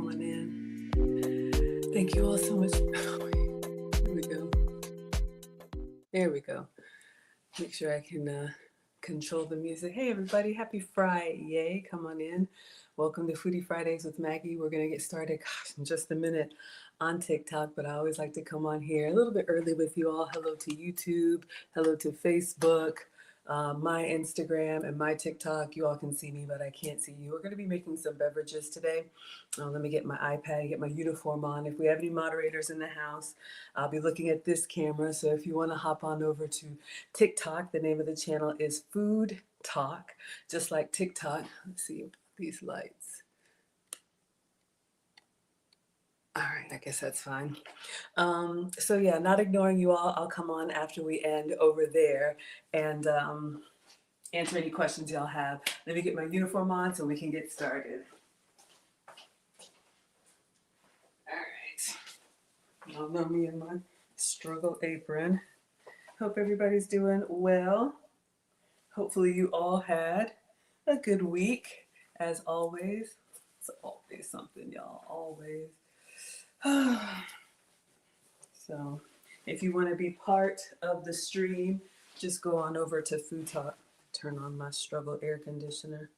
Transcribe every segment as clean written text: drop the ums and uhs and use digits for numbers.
come on in. Thank you all so much. Here we go. There we go. Make sure I can control the music. Hey everybody, happy Friday. Come on in. Welcome to Foodie Fridays with Maggie. We're going to get started, in just a minute on TikTok, but I always like to come on here a little bit early with you all. Hello to YouTube. Hello to Facebook. My Instagram and my TikTok, you all can see me, but I can't see you. We're going to be making some beverages today. Let me get my iPad, get my uniform on. If we have any moderators in the house, I'll be looking at this camera. So if you want to hop on over to TikTok, the name of the channel is Food Talk, just like TikTok. Let's see these lights. All right, I guess that's fine. So yeah, not ignoring you all. I'll come on after we end over there and answer any questions y'all have. Let me get my uniform on so we can get started. All right. Y'all know me in my struggle apron. Hope everybody's doing well. Hopefully you all had a good week, as always. It's always something, y'all, always. So if you want to be part of the stream, just go on over to Food Talk. Turn on my struggle air conditioner.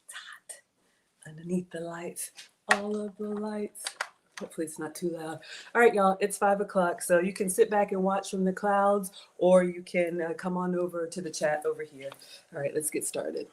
It's hot underneath the lights, all of the lights. Hopefully it's not too loud. All right, y'all, it's 5 o'clock. So you can sit back and watch from the clouds, or you can come on over to the chat over here. All right, let's get started.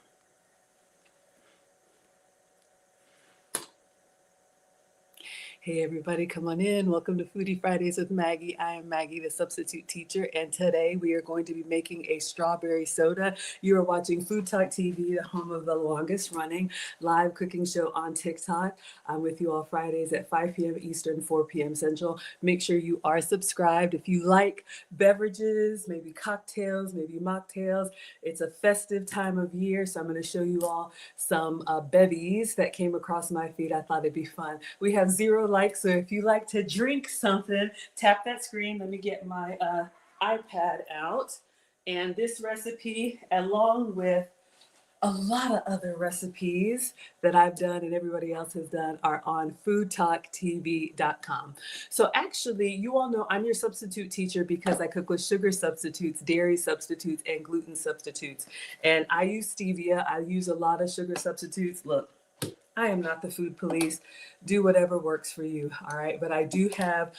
Hey everybody, come on in. Welcome to Foodie Fridays with Maggie. I am Maggie, the substitute teacher, and today we are going to be making a strawberry soda. You are watching Food Talk TV, the home of the longest running live cooking show on TikTok. I'm with you all Fridays at 5 p.m. Eastern, 4 p.m. Central. Make sure you are subscribed. If you like beverages, maybe cocktails, maybe mocktails, it's a festive time of year, so I'm going to show you all some bevies that came across my feed. I thought it'd be fun. We have 0 likes, so if you like to drink something, tap that screen. Let me get my iPad out. And this recipe, along with a lot of other recipes that I've done and everybody else has done, are on foodtalktv.com. So actually, you all know I'm your substitute teacher because I cook with sugar substitutes, dairy substitutes, and gluten substitutes. And I use stevia. I use a lot of sugar substitutes. Look, I am not the food police. Do whatever works for you, all right? But I do have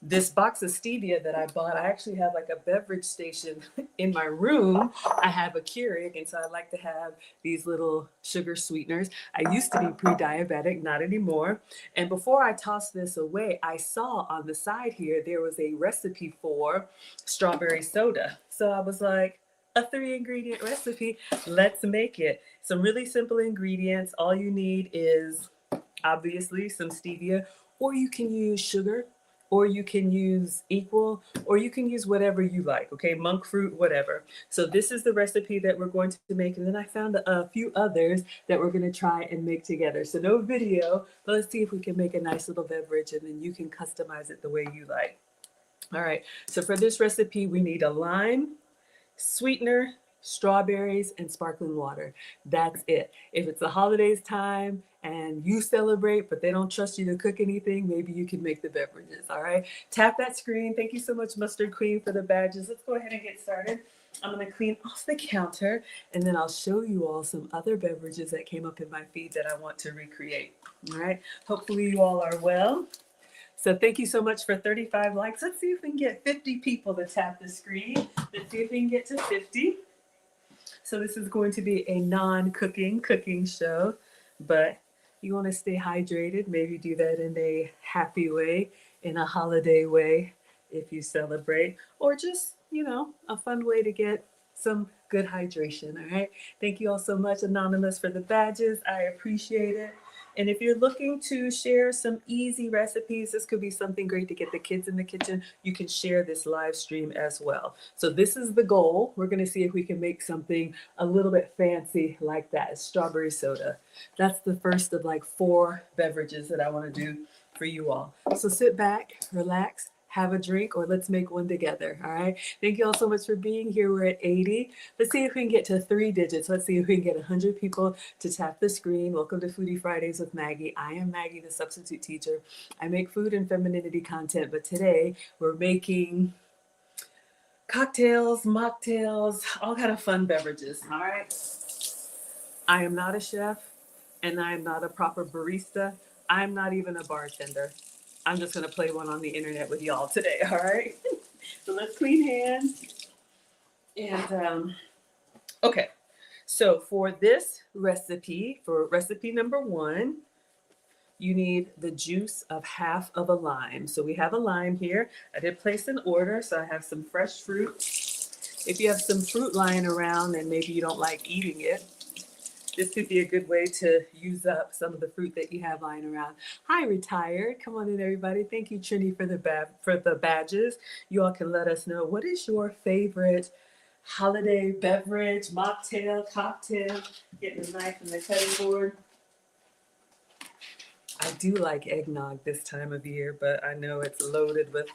this box of stevia that I bought. I actually have like a beverage station in my room. I have a Keurig, and so I like to have these little sugar sweeteners. I used to be pre-diabetic, not anymore. And before I tossed this away, I saw on the side here, there was a recipe for strawberry soda. So I was like, a 3-ingredient recipe, let's make it. Some really simple ingredients. All you need is obviously some stevia, or you can use sugar, or you can use equal, or you can use whatever you like, okay? Monk fruit, whatever. So this is the recipe that we're going to make, and then I found a few others that we're gonna try and make together. So no video, but let's see if we can make a nice little beverage, and then you can customize it the way you like. All right, so for this recipe, we need a lime, sweetener, strawberries, and sparkling water. That's it. If it's the holidays time and you celebrate, but they don't trust you to cook anything, maybe you can make the beverages, all right? Tap that screen. Thank you so much, Mustard Queen, for the badges. Let's go ahead and get started. I'm gonna clean off the counter, and then I'll show you all some other beverages that came up in my feed that I want to recreate, all right? Hopefully you all are well. So thank you so much for 35 likes. Let's see if we can get 50 people to tap the screen. Let's see if we can get to 50. So this is going to be a non-cooking cooking show, but you want to stay hydrated. Maybe do that in a happy way, in a holiday way if you celebrate, or just, you know, a fun way to get some good hydration, all right? Thank you all so much, Anonymous, for the badges. I appreciate it. And if you're looking to share some easy recipes, this could be something great to get the kids in the kitchen. You can share this live stream as well. So this is the goal. We're going to see if we can make something a little bit fancy like that, strawberry soda. That's the first of like 4 beverages that I want to do for you all. So sit back, relax, have a drink, or let's make one together. All right. Thank you all so much for being here. We're at 80. Let's see if we can get to 3 digits. Let's see if we can get 100 people to tap the screen. Welcome to Foodie Fridays with Maggie. I am Maggie, the substitute teacher. I make food and femininity content, but today we're making cocktails, mocktails, all kind of fun beverages. All right. I am not a chef, and I am not a proper barista. I'm not even a bartender. I'm just going to play one on the internet with y'all today, all right? So let's clean hands. And, okay. So for this recipe, for recipe number 1, you need the juice of half of a lime. So we have a lime here. I did place an order, so I have some fresh fruit. If you have some fruit lying around and maybe you don't like eating it, this could be a good way to use up some of the fruit that you have lying around. Hi, Retired. Come on in, everybody. Thank you, Trini, for the badges. You all can let us know, what is your favorite holiday beverage, mocktail, cocktail? Getting a knife and the cutting board. I do like eggnog this time of year, but I know it's loaded with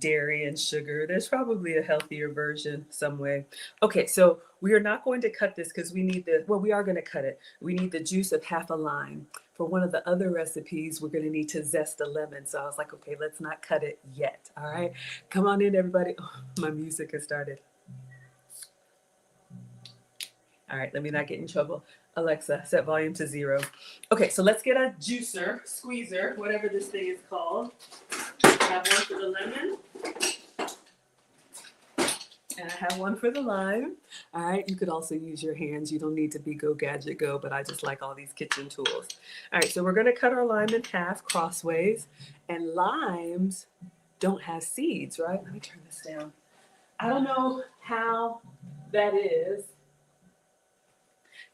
dairy and sugar. There's probably a healthier version some way. Okay, so we are not going to cut this because we need we are going to cut it. We need the juice of half a lime. For one of the other recipes, we're going to need to zest a lemon. So I was like, okay, let's not cut it yet. All right, come on in, everybody. Oh, my music has started. All right, let me not get in trouble. Alexa, set volume to 0. Okay, so let's get a juicer, squeezer, whatever this thing is called. I have one for the lemon. And I have one for the lime. All right, you could also use your hands. You don't need to be go gadget go, but I just like all these kitchen tools. All right, so we're gonna cut our lime in half crossways. And limes don't have seeds, right? Let me turn this down. I don't know how that is.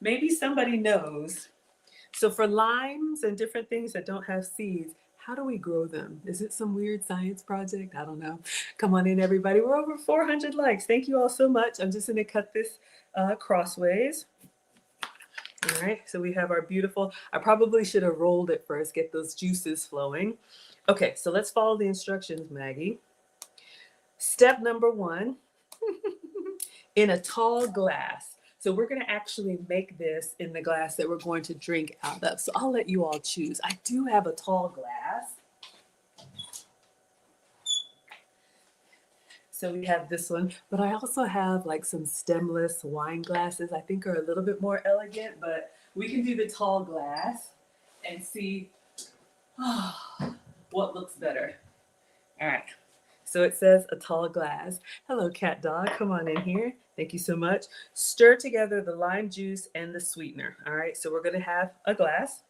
Maybe somebody knows. So for limes and different things that don't have seeds, how do we grow them? Is it some weird science project? I don't know. Come on in, everybody. We're over 400 likes. Thank you all so much. I'm just going to cut this crossways. All right, so we have our beautiful, I probably should have rolled it first, get those juices flowing. Okay, so let's follow the instructions, Maggie. Step number 1, in a tall glass. So we're going to actually make this in the glass that we're going to drink out of. So I'll let you all choose. I do have a tall glass. So we have this one, but I also have like some stemless wine glasses. I think are a little bit more elegant, but we can do the tall glass and see what looks better. All right. So it says a tall glass. Hello, cat dog. Come on in here. Thank you so much. Stir together the lime juice and the sweetener. All right, so we're going to have a glass.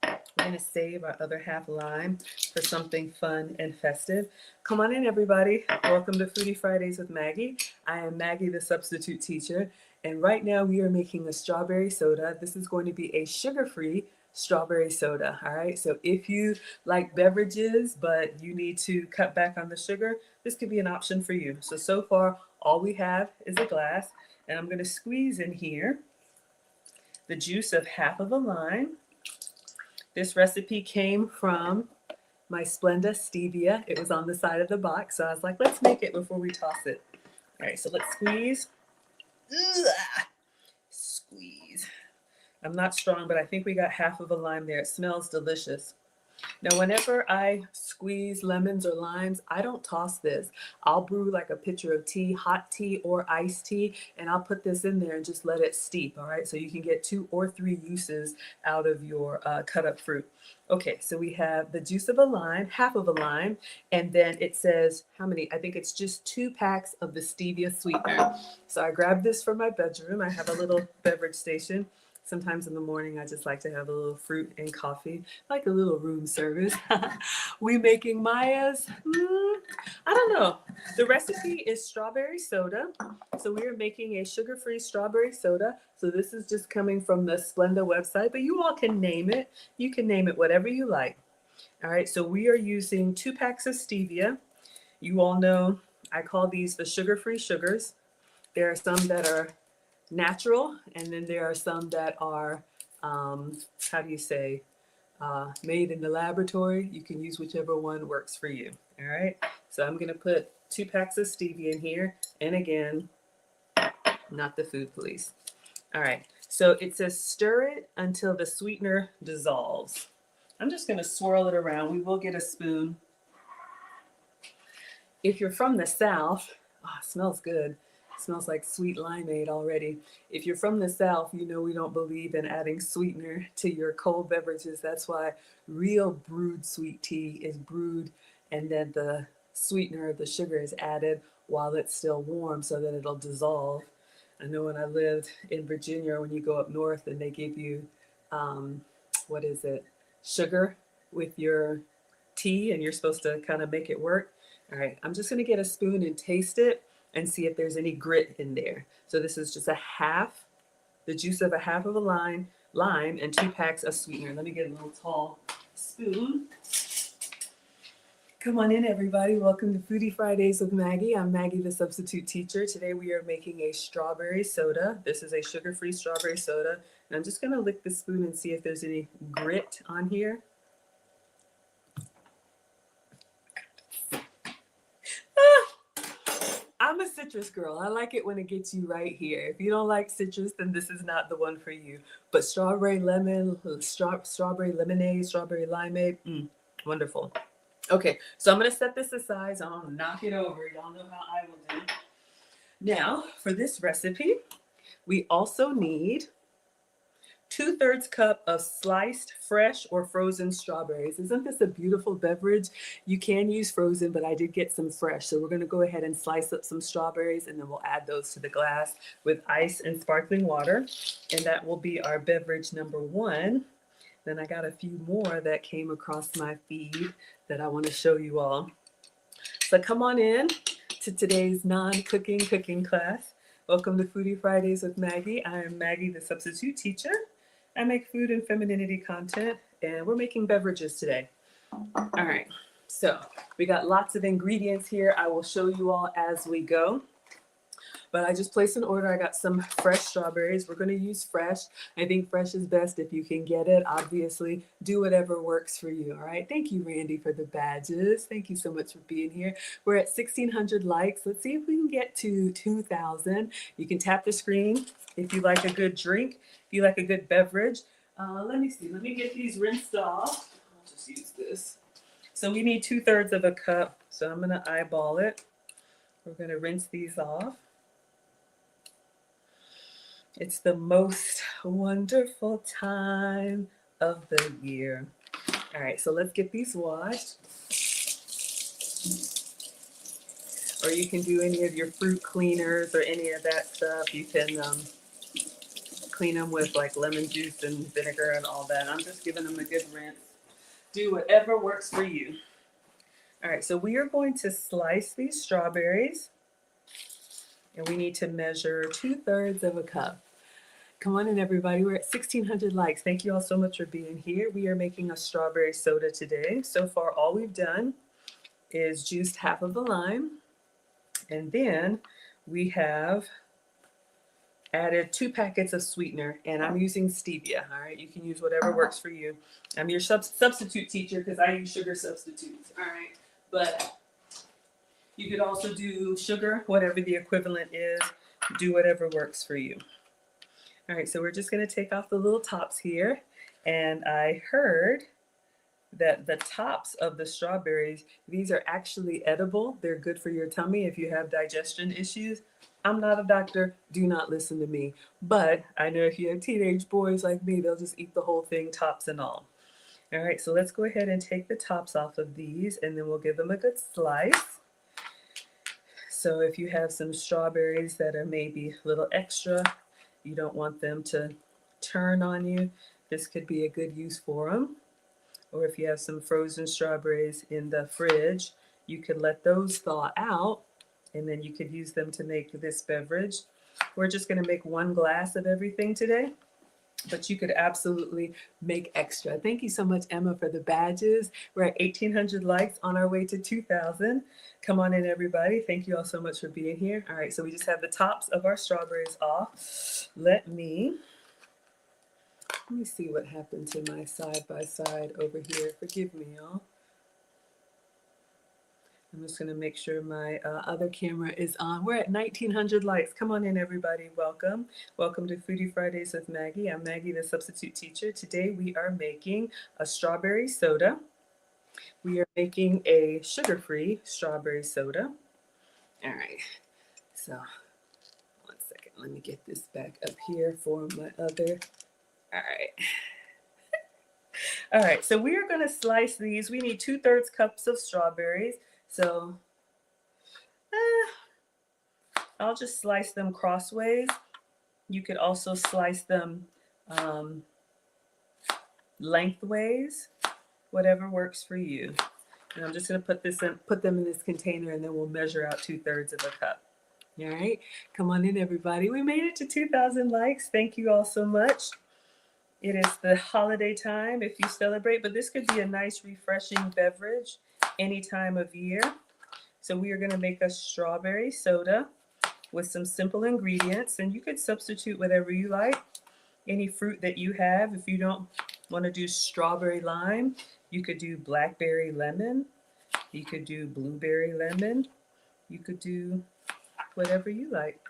We're going to save our other half lime for something fun and festive. Come on in, everybody. Welcome to Foodie Fridays with Maggie. I am Maggie, the substitute teacher. And right now we are making a strawberry soda. This is going to be a sugar-free strawberry soda. All right, so if you like beverages but you need to cut back on the sugar, this could be an option for you. So far all we have is a glass, and I'm going to squeeze in here the juice of half of a lime. This recipe came from my Splenda stevia. It was on the side of the box, so I was like, let's make it before we toss it. All right, so let's squeeze. Ugh. Squeeze. I'm not strong, but I think we got half of a lime there. It smells delicious. Now, whenever I squeeze lemons or limes, I don't toss this. I'll brew like a pitcher of tea, hot tea or iced tea, and I'll put this in there and just let it steep, all right? So you can get 2 or 3 uses out of your cut up fruit. Okay, so we have the juice of a lime, half of a lime, and then it says how many? I think it's just 2 packs of the stevia sweetener. So I grabbed this from my bedroom. I have a little beverage station. Sometimes in the morning, I just like to have a little fruit and coffee, like a little room service. We making Maya's? I don't know. The recipe is strawberry soda. So we are making a sugar-free strawberry soda. So this is just coming from the Splenda website, but you all can name it. You can name it whatever you like. All right, so we are using 2 packs of stevia. You all know I call these the sugar-free sugars. There are some that are natural, and then there are some that are, how do you say, made in the laboratory. You can use whichever one works for you. All right. So I'm going to put 2 packs of stevia in here. And again, not the food police. All right. So it says stir it until the sweetener dissolves. I'm just going to swirl it around. We will get a spoon. If you're from the South, oh, it smells good. It smells like sweet limeade already. If you're from the South, you know we don't believe in adding sweetener to your cold beverages. That's why real brewed sweet tea is brewed and then the sweetener, the sugar is added while it's still warm so that it'll dissolve. I know when I lived in Virginia, when you go up north and they give you, what is it, sugar with your tea and you're supposed to kind of make it work. All right, I'm just gonna get a spoon and taste it and see if there's any grit in there. So this is just the juice of a half of a lime and 2 packs of sweetener. Let me get a little tall spoon. Come on in, everybody. Welcome to Foodie Fridays with Maggie. I'm Maggie, the substitute teacher. Today we are making a strawberry soda. This is a sugar-free strawberry soda. And I'm just gonna lick the spoon and see if there's any grit on here. I'm a citrus girl. I like it when it gets you right here. If you don't like citrus, then this is not the one for you. But strawberry lemon, strawberry lemonade, strawberry limeade, wonderful. Okay, so I'm gonna set this aside. So I'm gonna knock it over. Y'all know how I will do. Now, for this recipe, we also need 2/3 cup of sliced fresh or frozen strawberries. Isn't this a beautiful beverage? You can use frozen, but I did get some fresh. So we're gonna go ahead and slice up some strawberries and then we'll add those to the glass with ice and sparkling water. And that will be our beverage number 1. Then I got a few more that came across my feed that I wanna show you all. So come on in to today's cooking class. Welcome to Foodie Fridays with Maggie. I am Maggie, the substitute teacher. I make food and femininity content, and we're making beverages today. All right, so we got lots of ingredients here. I will show you all as we go. But I just placed an order. I got some fresh strawberries. We're gonna use fresh. I think fresh is best if you can get it. Obviously, do whatever works for you, all right? Thank you, Randy, for the badges. Thank you so much for being here. We're at 1,600 likes. Let's see if we can get to 2,000. You can tap the screen if you like a good drink, if you like a good beverage. Let me see, let me get these rinsed off. I'll just use this. So we need 2/3 of a cup. So I'm gonna eyeball it. We're gonna rinse these off. It's the most wonderful time of the year. All right, so let's get these washed. Or you can do any of your fruit cleaners or any of that stuff. You can clean them with like lemon juice and vinegar and all that. I'm just giving them a good rinse. Do whatever works for you. All right, so we are going to slice these strawberries. And we need to measure 2/3 of a cup. Come on in, everybody. We're at 1,600 likes. Thank you all so much for being here. We are making a strawberry soda today. So far, all we've done is juiced half of a lime. And then we have added 2 packets of sweetener. And I'm using stevia. All right, you can use whatever works for you. I'm your substitute teacher because I use sugar substitutes. All right, but you could also do sugar, whatever the equivalent is. Do whatever works for you. All right, so we're just gonna take off the little tops here. And I heard that the tops of the strawberries, these are actually edible. They're good for your tummy if you have digestion issues. I'm not a doctor, do not listen to me. But I know if you have teenage boys like me, they'll just eat the whole thing, tops and all. All right, so let's go ahead and take the tops off of these and then we'll give them a good slice. So if you have some strawberries that are maybe a little extra, you don't want them to turn on you, this could be a good use for them. Or if you have some frozen strawberries in the fridge, you could let those thaw out and then you could use them to make this beverage. We're just gonna make 1 glass of everything today, but you could absolutely make extra. Thank you so much, Emma, for the badges. We're at 1,800 likes, on our way to 2,000. Come on in, everybody. Thank you all so much for being here. All right, so we just have the tops of our strawberries off. Let me Let me see what happened to my side by side over here. Forgive me, y'all. I'm just gonna make sure my other camera is on. We're at 1900 likes. Come on in, everybody. Welcome. Welcome to Foodie Fridays with Maggie. I'm Maggie, the substitute teacher. Today we are making a strawberry soda. We are making a sugar-free strawberry soda. All right, so one second. Let me get this back up here for my other. All right. All right, so we are gonna slice these. We need 2/3 cups of strawberries. So I'll just slice them crossways. You could also slice them lengthways, whatever works for you. And I'm just gonna put them in this container, and then we'll measure out 2/3 of a cup. All right, come on in, everybody. We made it to 2,000 likes. Thank you all so much. It is the holiday time if you celebrate, but this could be a nice, refreshing beverage any time of year. So we are gonna make a strawberry soda with some simple ingredients, and you could substitute whatever you like, any fruit that you have. If you don't want to do strawberry lime, you could do blackberry lemon, you could do blueberry lemon, you could do whatever you like.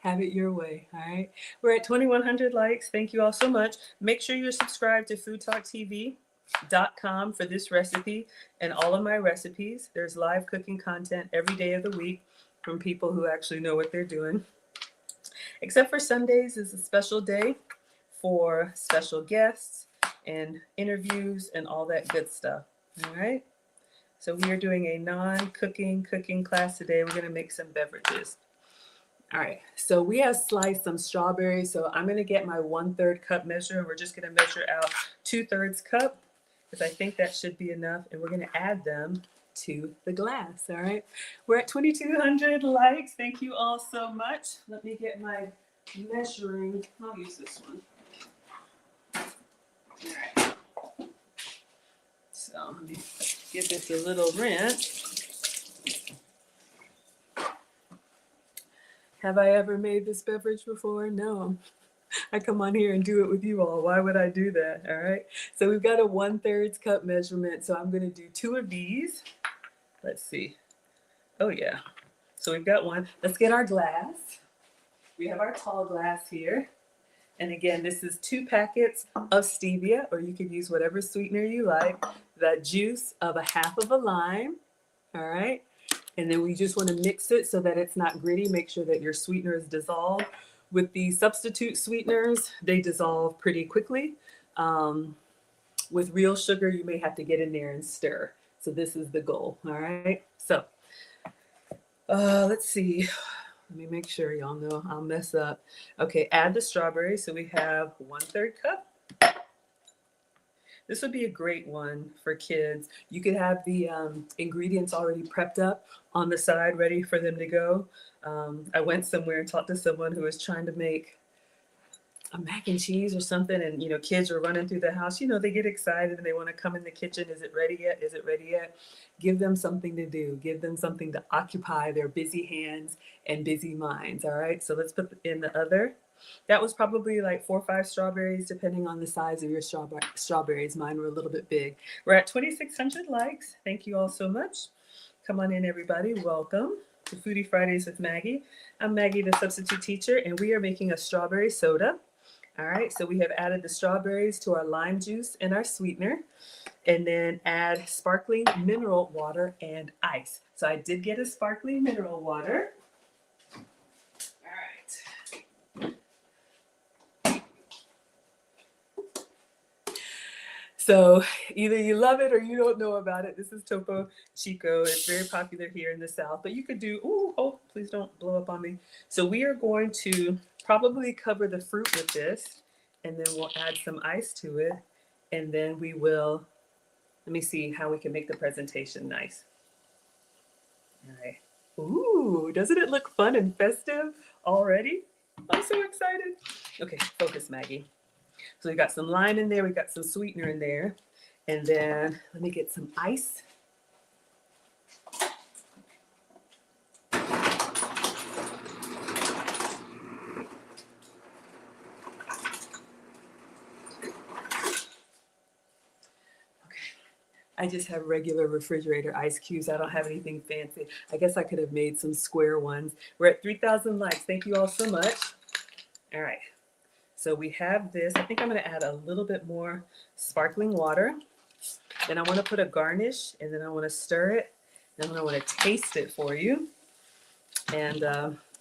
Have it your way. All right, we're at 2100 likes. Thank you all so much. Make sure you're subscribed to foodtalktv.com for this recipe and all of my recipes. There's live cooking content every day of the week from people who actually know what they're doing. Except for Sundays is a special day for special guests and interviews and all that good stuff. All right, so we are doing a non-cooking cooking class today. We're going to make some beverages. All right, so we have sliced some strawberries. So I'm going to get my 1/3 cup measure, and we're just going to measure out 2/3 cup, because I think that should be enough, and we're going to add them to the glass. All right, we're at 2200 likes. Thank you all so much. Let me get my measuring. I'll use this one. All right, so let me give this a little rinse. Have I ever made this beverage before? No. I come on here and do it with you all. Why would I do that? All right, so we've got a 1/3 cup measurement, so I'm going to do 2 of these. Let's see. Oh yeah, so we've got one. Let's get our glass. We have our tall glass here, and again, this is 2 packets of stevia, or you could use whatever sweetener you like. The juice of a half of a lime. All right, and then we just want to mix it so that it's not gritty. Make sure that your sweetener is dissolved. With the substitute sweeteners, they dissolve pretty quickly. With real sugar, you may have to get in there and stir. So this is the goal. All right, so let's see. Let me make sure y'all know I'll mess up. Okay, add the strawberries. So we have 1/3 cup. This would be a great one for kids. You could have the ingredients already prepped up on the side, ready for them to go. I went somewhere and talked to someone who was trying to make a mac and cheese or something, and kids are running through the house. They get excited and they want to come in the kitchen. Is it ready yet? Is it ready yet? Give them something to do. Give them something to occupy their busy hands and busy minds. All right, so let's put in the other. That was probably like 4 or 5 strawberries, depending on the size of your strawberries. Mine were a little bit big. We're at 2600 likes. Thank you all so much. Come on in, everybody. Welcome to Foodie Fridays with Maggie. I'm Maggie, the substitute teacher, and we are making a strawberry soda. All right, so we have added the strawberries to our lime juice and our sweetener, and then add sparkling mineral water and ice. So I did get a sparkling mineral water. All right. So either you love it or you don't know about it. This is Topo Chico. It's very popular here in the South, but you could do, oh, please don't blow up on me. So we are going to probably cover the fruit with this, and then we'll add some ice to it. And then we will, let me see how we can make the presentation nice. All right. Ooh, doesn't it look fun and festive already? I'm so excited. Okay, focus, Maggie. So we got some lime in there, we got some sweetener in there, and then let me get some ice. I just have regular refrigerator ice cubes. I don't have anything fancy. I guess I could have made some square ones. We're at 3,000 likes. Thank you all so much. All right. So we have this. I think I'm going to add a little bit more sparkling water. Then I want to put a garnish, and then I want to stir it. Then I want to taste it for you. And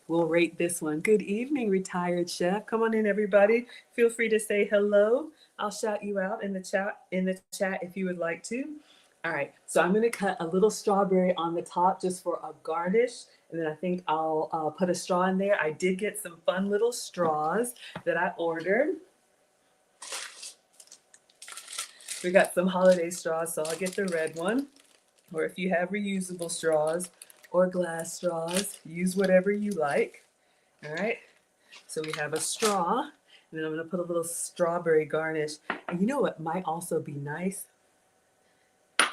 we'll rate this one. Good evening, retired chef. Come on in, everybody. Feel free to say hello. I'll shout you out in the chat if you would like to. All right, so I'm going to cut a little strawberry on the top just for a garnish, and then I think I'll put a straw in there. I did get some fun little straws that I ordered. We got some holiday straws, so I'll get the red one. Or if you have reusable straws or glass straws, use whatever you like. All right, so we have a straw, and then I'm going to put a little strawberry garnish. And you know what might also be nice?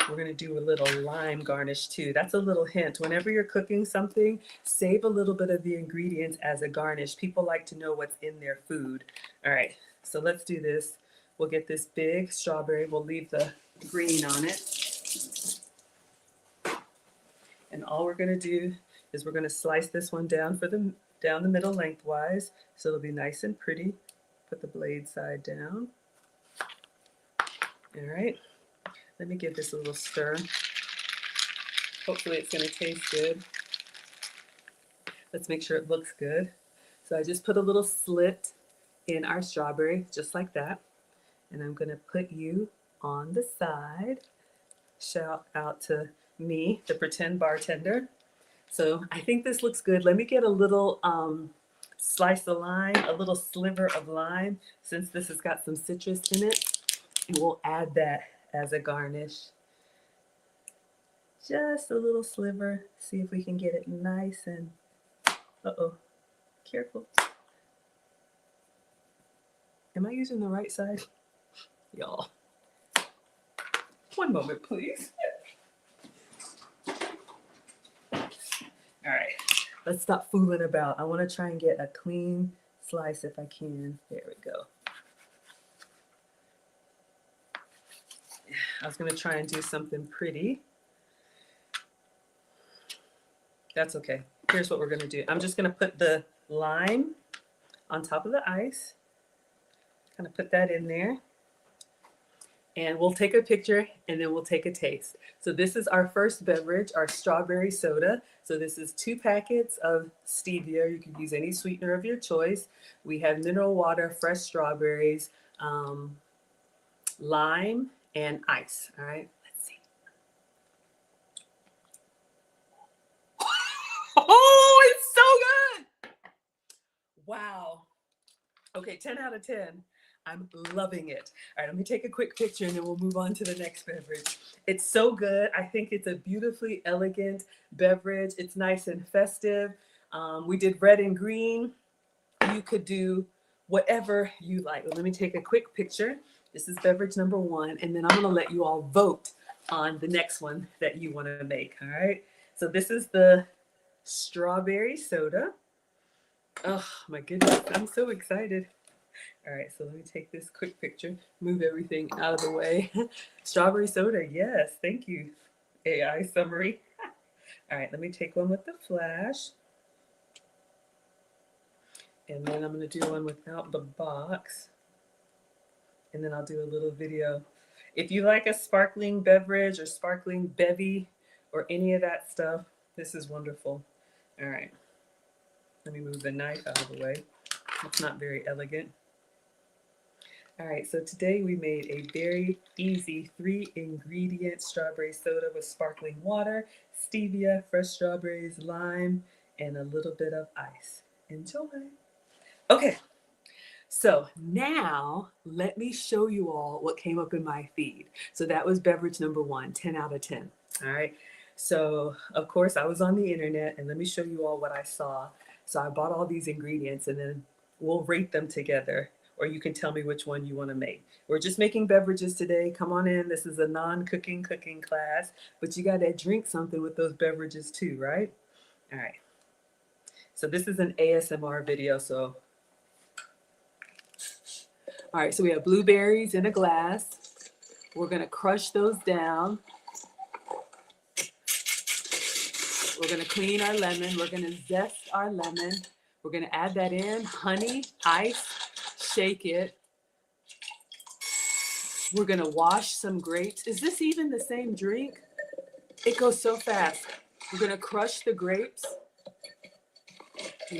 We're going to do a little lime garnish too. That's a little hint. Whenever you're cooking something, save a little bit of the ingredients as a garnish. People like to know what's in their food. All right, so let's do this. We'll get this big strawberry. We'll leave the green on it. And all we're going to do is we're going to slice this one down down the middle lengthwise, so it'll be nice and pretty. Put the blade side down. All right. Let me give this a little stir. Hopefully it's going to taste good. Let's make sure it looks good. So I just put a little slit in our strawberry, just like that. And I'm going to put you on the side. Shout out to me, the pretend bartender. So I think this looks good. Let me get a little slice of lime, a little sliver of lime, since this has got some citrus in it. And we'll add that as a garnish. Just a little sliver. See if we can get it nice and, careful. Am I using the right side? Y'all. One moment, please. All right, let's stop fooling about. I want to try and get a clean slice if I can. There we go. I was going to try and do something pretty. That's okay. Here's what we're going to do. I'm just going to put the lime on top of the ice. Kind of put that in there. And we'll take a picture and then we'll take a taste. So this is our first beverage, our strawberry soda. So this is 2 packets of stevia. You can use any sweetener of your choice. We have mineral water, fresh strawberries, lime, and ice. All right, let's see. Oh, it's so good. Wow. Okay, 10 out of 10. I'm loving it. All right, let me take a quick picture and then we'll move on to the next beverage. It's so good. I think it's a beautifully elegant beverage. It's nice and festive. We did red and green. You could do whatever you like. Well, let me take a quick picture. This is beverage number 1, and then I'm going to let you all vote on the next one that you want to make. All right. So this is the strawberry soda. Oh my goodness, I'm so excited. All right, so let me take this quick picture, move everything out of the way. Strawberry soda, yes, thank you, AI summary. All right, let me take one with the flash. And then I'm gonna do one without the box. And then I'll do a little video. If you like a sparkling beverage or sparkling bevy or any of that stuff, this is wonderful. All right, let me move the knife out of the way. It's not very elegant. All right, so today we made a very easy 3-ingredient strawberry soda with sparkling water, stevia, fresh strawberries, lime, and a little bit of ice. Enjoy. Okay, so now let me show you all what came up in my feed. So that was beverage number 1, 10 out of 10. All right, so of course I was on the internet, and let me show you all what I saw. So I bought all these ingredients, and then we'll rate them together, or you can tell me which one you want to make. We're just making beverages today. Come on in. This is a non-cooking cooking class, but you got to drink something with those beverages too, right? All right. So this is an ASMR video. So, all right. So we have blueberries in a glass. We're going to crush those down. We're going to clean our lemon. We're going to zest our lemon. We're going to add that in. Honey, ice, shake it. We're going to wash some grapes. Is this even the same drink? It goes so fast. We're going to crush the grapes.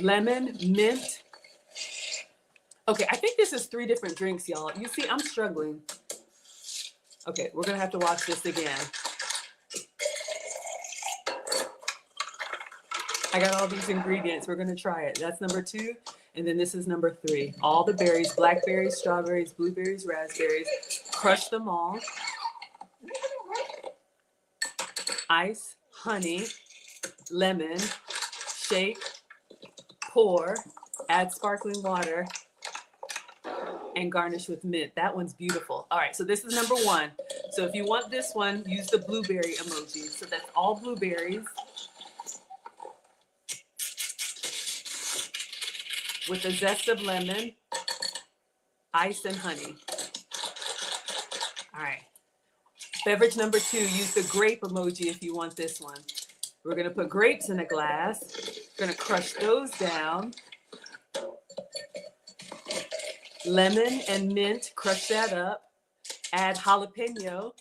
Lemon, mint. Okay, I think this is 3 different drinks, y'all. You see, I'm struggling. Okay, we're going to have to watch this again. I got all these ingredients. We're going to try it. That's number 2. And then this is number 3. All the berries, blackberries, strawberries, blueberries, raspberries. Crush them all. Ice, honey, lemon, shake, pour, add sparkling water, and garnish with mint. That one's beautiful. All right, so this is number 1. So if you want this one, use the blueberry emoji. So that's all blueberries with a zest of lemon, ice, and honey. All right. Beverage number 2, use the grape emoji if you want this one. We're gonna put grapes in a glass. We're gonna crush those down. Lemon and mint, crush that up. Add jalapeno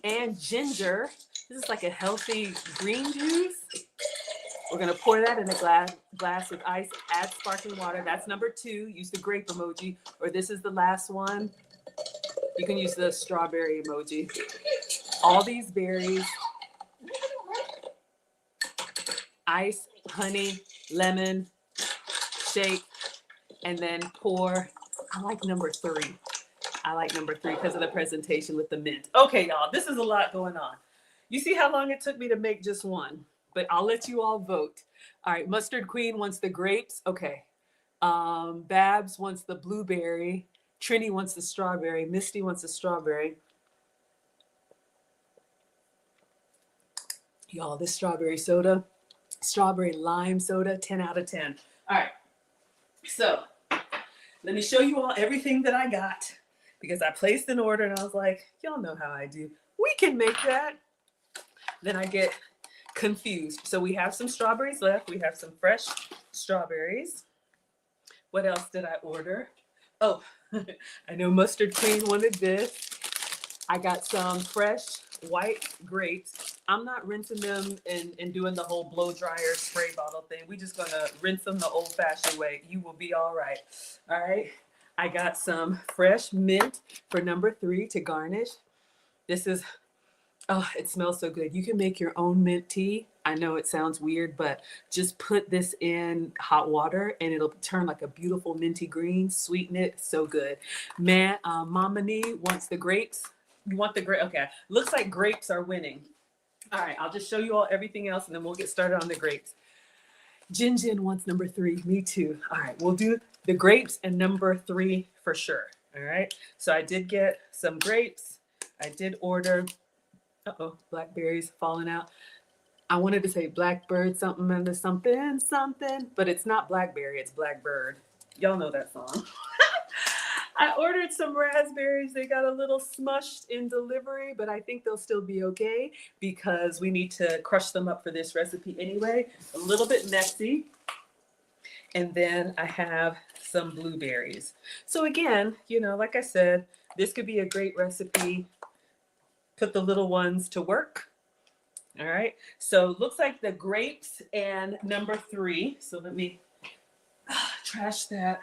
and ginger. This is like a healthy green juice. We're gonna pour that in a glass with ice, add sparkling water. That's number 2, use the grape emoji, or this is the last one. You can use the strawberry emoji. All these berries, ice, honey, lemon, shake, and then pour. I like number 3. I like number 3 because of the presentation with the mint. Okay, y'all, this is a lot going on. You see how long it took me to make just one, but I'll let you all vote. All right, Mustard Queen wants the grapes. Okay. Babs wants the blueberry. Trini wants the strawberry. Misty wants the strawberry. Y'all, this strawberry soda, strawberry lime soda, 10 out of 10. All right, so let me show you all everything that I got because I placed an order and I was like, y'all know how I do. We can make that. Then I get confused. So we have some strawberries left. We have some fresh strawberries. What else did I order? Oh, I know Mustard Queen wanted this. I got some fresh white grapes. I'm not rinsing them and doing the whole blow dryer spray bottle thing. We just gonna rinse them the old fashioned way. You will be all right. All right. I got some fresh mint for number 3 to garnish. This is, oh, it smells so good. You can make your own mint tea. I know it sounds weird, but just put this in hot water and it'll turn like a beautiful minty green, sweeten it, so good. Man, Mama Nee wants the grapes. You want the grape? Okay, looks like grapes are winning. All right, I'll just show you all everything else and then we'll get started on the grapes. Jin Jin wants number 3, me too. All right, we'll do the grapes and number 3 for sure. All right, so I did get some grapes. I did order, blackberries falling out. I wanted to say blackbird something under something, but it's not blackberry, it's blackbird. Y'all know that song. I ordered some raspberries. They got a little smushed in delivery, but I think they'll still be okay because we need to crush them up for this recipe anyway. A little bit messy. And then I have some blueberries. So again, you know, like I said, this could be a great recipe. Put the little ones to work. All right, so looks like the grapes and number 3. So let me trash that.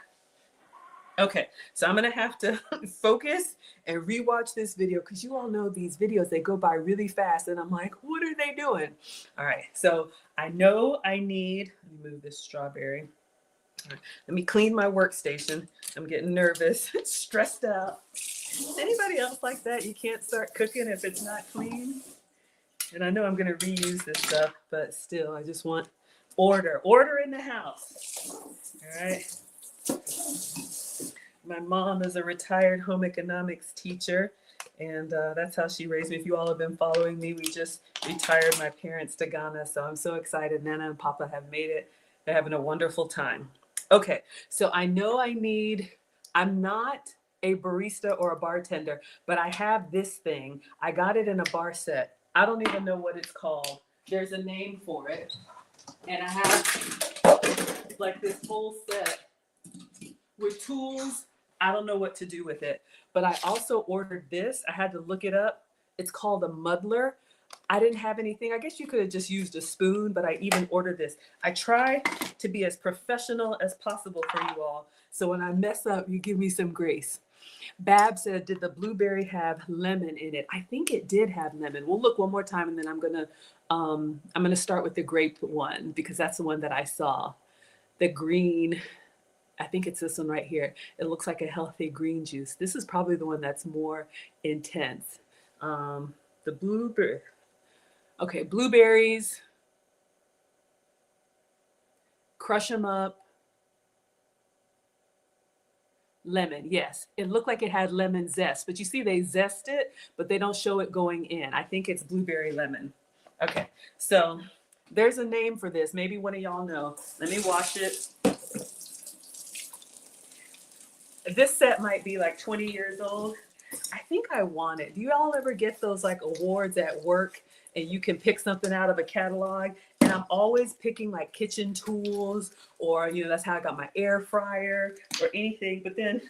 Okay, so I'm gonna have to focus and rewatch this video because you all know these videos, they go by really fast and I'm like, what are they doing? All right, so I know I need, let me move this strawberry. All right, let me clean my workstation. I'm getting nervous, stressed out. Is anybody else like that? You can't start cooking if it's not clean? And I know I'm going to reuse this stuff, but still, I just want order. Order in the house. All right. My mom is a retired home economics teacher, and that's how she raised me. If you all have been following me, we just retired my parents to Ghana, so I'm so excited. Nana and Papa have made it. They're having a wonderful time. Okay, so I know I need, I'm not a barista or a bartender, but I have this thing. I got it in a bar set. I don't even know what it's called. There's a name for it. And I have like this whole set with tools. I don't know what to do with it. But I also ordered this. I had to look it up. It's called a muddler. I didn't have anything. I guess you could have just used a spoon, but I even ordered this. I try to be as professional as possible for you all. So when I mess up, you give me some grace. Bab said, did the blueberry have lemon in it? I think it did have lemon. We'll look one more time, and then I'm gonna start with the grape one because that's the one that I saw. The green, I think it's this one right here. It looks like a healthy green juice. This is probably the one that's more intense. The blueberry. Okay, blueberries. Crush them up. Lemon, yes. It looked like it had lemon zest, but you see they zest it, but they don't show it going in. I think it's blueberry lemon. Okay, so there's a name for this. Maybe one of y'all know. Let me wash it. This set might be like 20 years old. I think I want it. Do you all ever get those like awards at work and you can pick something out of a catalog? And I'm always picking like kitchen tools or, that's how I got my air fryer or anything. But then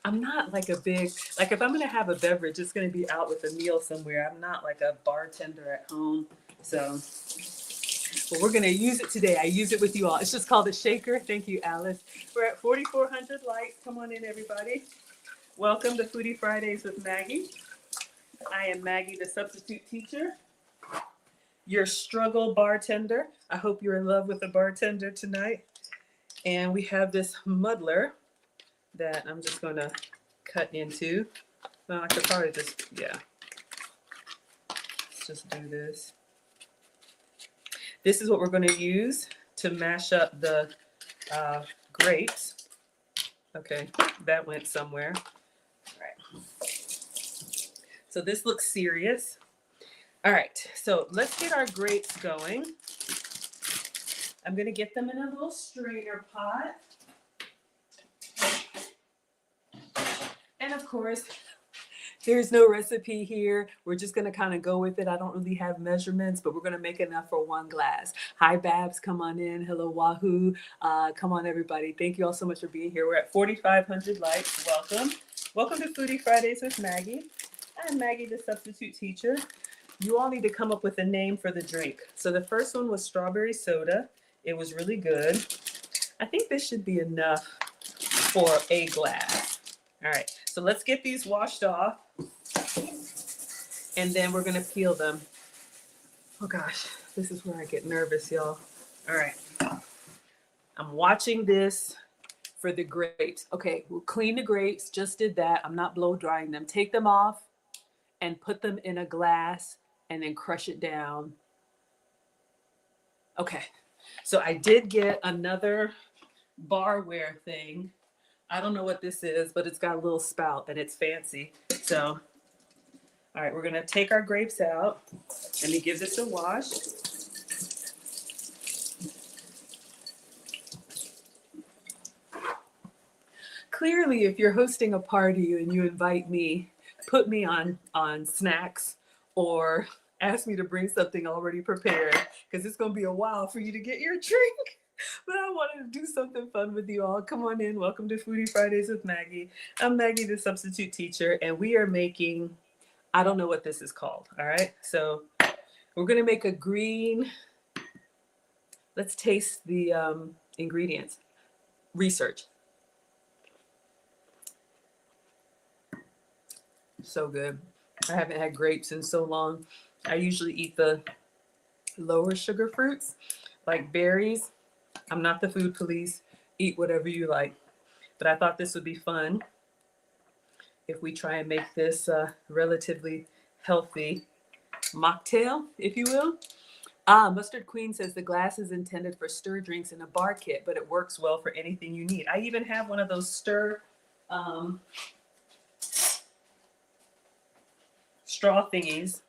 I'm not like a big, like if I'm going to have a beverage, it's going to be out with a meal somewhere. I'm not like a bartender at home. So, but we're going to use it today. I use it with you all. It's just called a shaker. Thank you, Alice. We're at 4,400 likes. Come on in, everybody. Welcome to Foodie Fridays with Maggie. I am Maggie, the substitute teacher, your struggle bartender. I hope you're in love with the bartender tonight. And we have this muddler that I'm just going to cut into. Well, I could probably just, let's just do this. This is what we're going to use to mash up the grapes. Okay, that went somewhere. All right. So this looks serious. All right, so let's get our grapes going. I'm going to get them in a little strainer pot. And of course, there's no recipe here. We're just going to kind of go with it. I don't really have measurements, but we're going to make enough for one glass. Hi, Babs. Come on in. Hello, Wahoo. Come on, everybody. Thank you all so much for being here. We're at 4,500 likes. Welcome. Welcome to Foodie Fridays with Maggie. I'm Maggie, the substitute teacher. You all need to come up with a name for the drink. So the first one was strawberry soda. It was really good. I think this should be enough for a glass. All right, so let's get these washed off. And then we're gonna peel them. Oh gosh, this is where I get nervous, y'all. All right, I'm watching this for the grapes. Okay, we'll clean the grapes, just did that. I'm not blow drying them. Take them off and put them in a glass and then crush it down. Okay, so I did get another barware thing. I don't know what this is, but it's got a little spout and it's fancy. So, all right, we're gonna take our grapes out. Let me give this a wash. Clearly, if you're hosting a party and you invite me, put me on snacks or ask me to bring something already prepared because it's gonna be a while for you to get your drink. But I wanted to do something fun with you all. Come on in. Welcome to Foodie Fridays with Maggie. I'm Maggie, the substitute teacher, and we are making, I don't know what this is called, all right? So we're going to make a green, let's taste the ingredients. Research. So good. I haven't had grapes in so long. I usually eat the lower sugar fruits, like berries. I'm not the food police. Eat whatever you like. But I thought this would be fun if we try and make this relatively healthy mocktail, if you will. Mustard Queen says the glass is intended for stir drinks in a bar kit, but it works well for anything you need. I even have one of those stir straw thingies.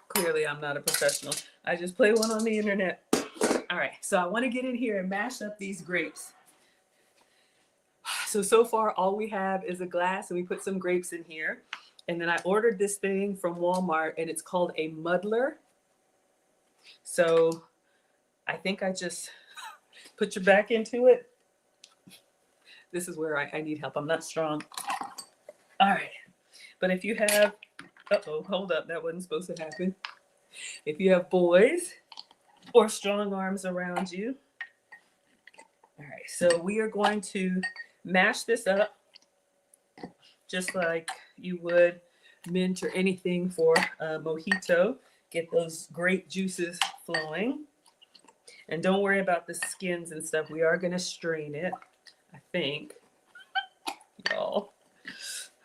Clearly, I'm not a professional. I just play one on the internet. All right, so I want to get in here and mash up these grapes. So far all we have is a glass, and we put some grapes in here. And then I ordered this thing from Walmart, and it's called a muddler. So I think I just put your back into it. This is where I need help. I'm not strong. All right. But if you have, hold up. That wasn't supposed to happen. If you have boys or strong arms around you. All right. So we are going to mash this up just like you would mint or anything for a mojito. Get those grape juices flowing. And don't worry about the skins and stuff. We are going to strain it, I think. Y'all.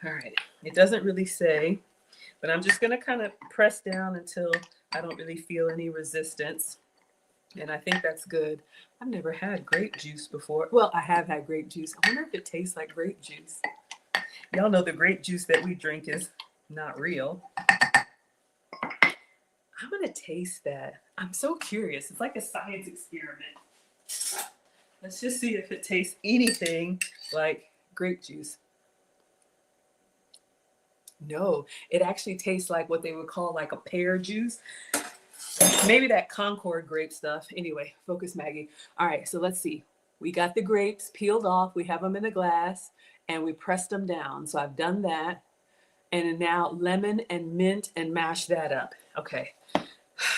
All right. It doesn't really say, but I'm just going to kind of press down until I don't really feel any resistance. And I think that's good. I've never had grape juice before. Well, I have had grape juice. I wonder if it tastes like grape juice. Y'all know the grape juice that we drink is not real. I'm going to taste that. I'm so curious. It's like a science experiment. Let's just see if it tastes anything like grape juice. No, it actually tastes like what they would call like a pear juice. Maybe that Concord grape stuff. Anyway, focus, Maggie. All right, so let's see. We got the grapes peeled off. We have them in a glass, and we pressed them down. So I've done that. And now lemon and mint and mash that up. Okay,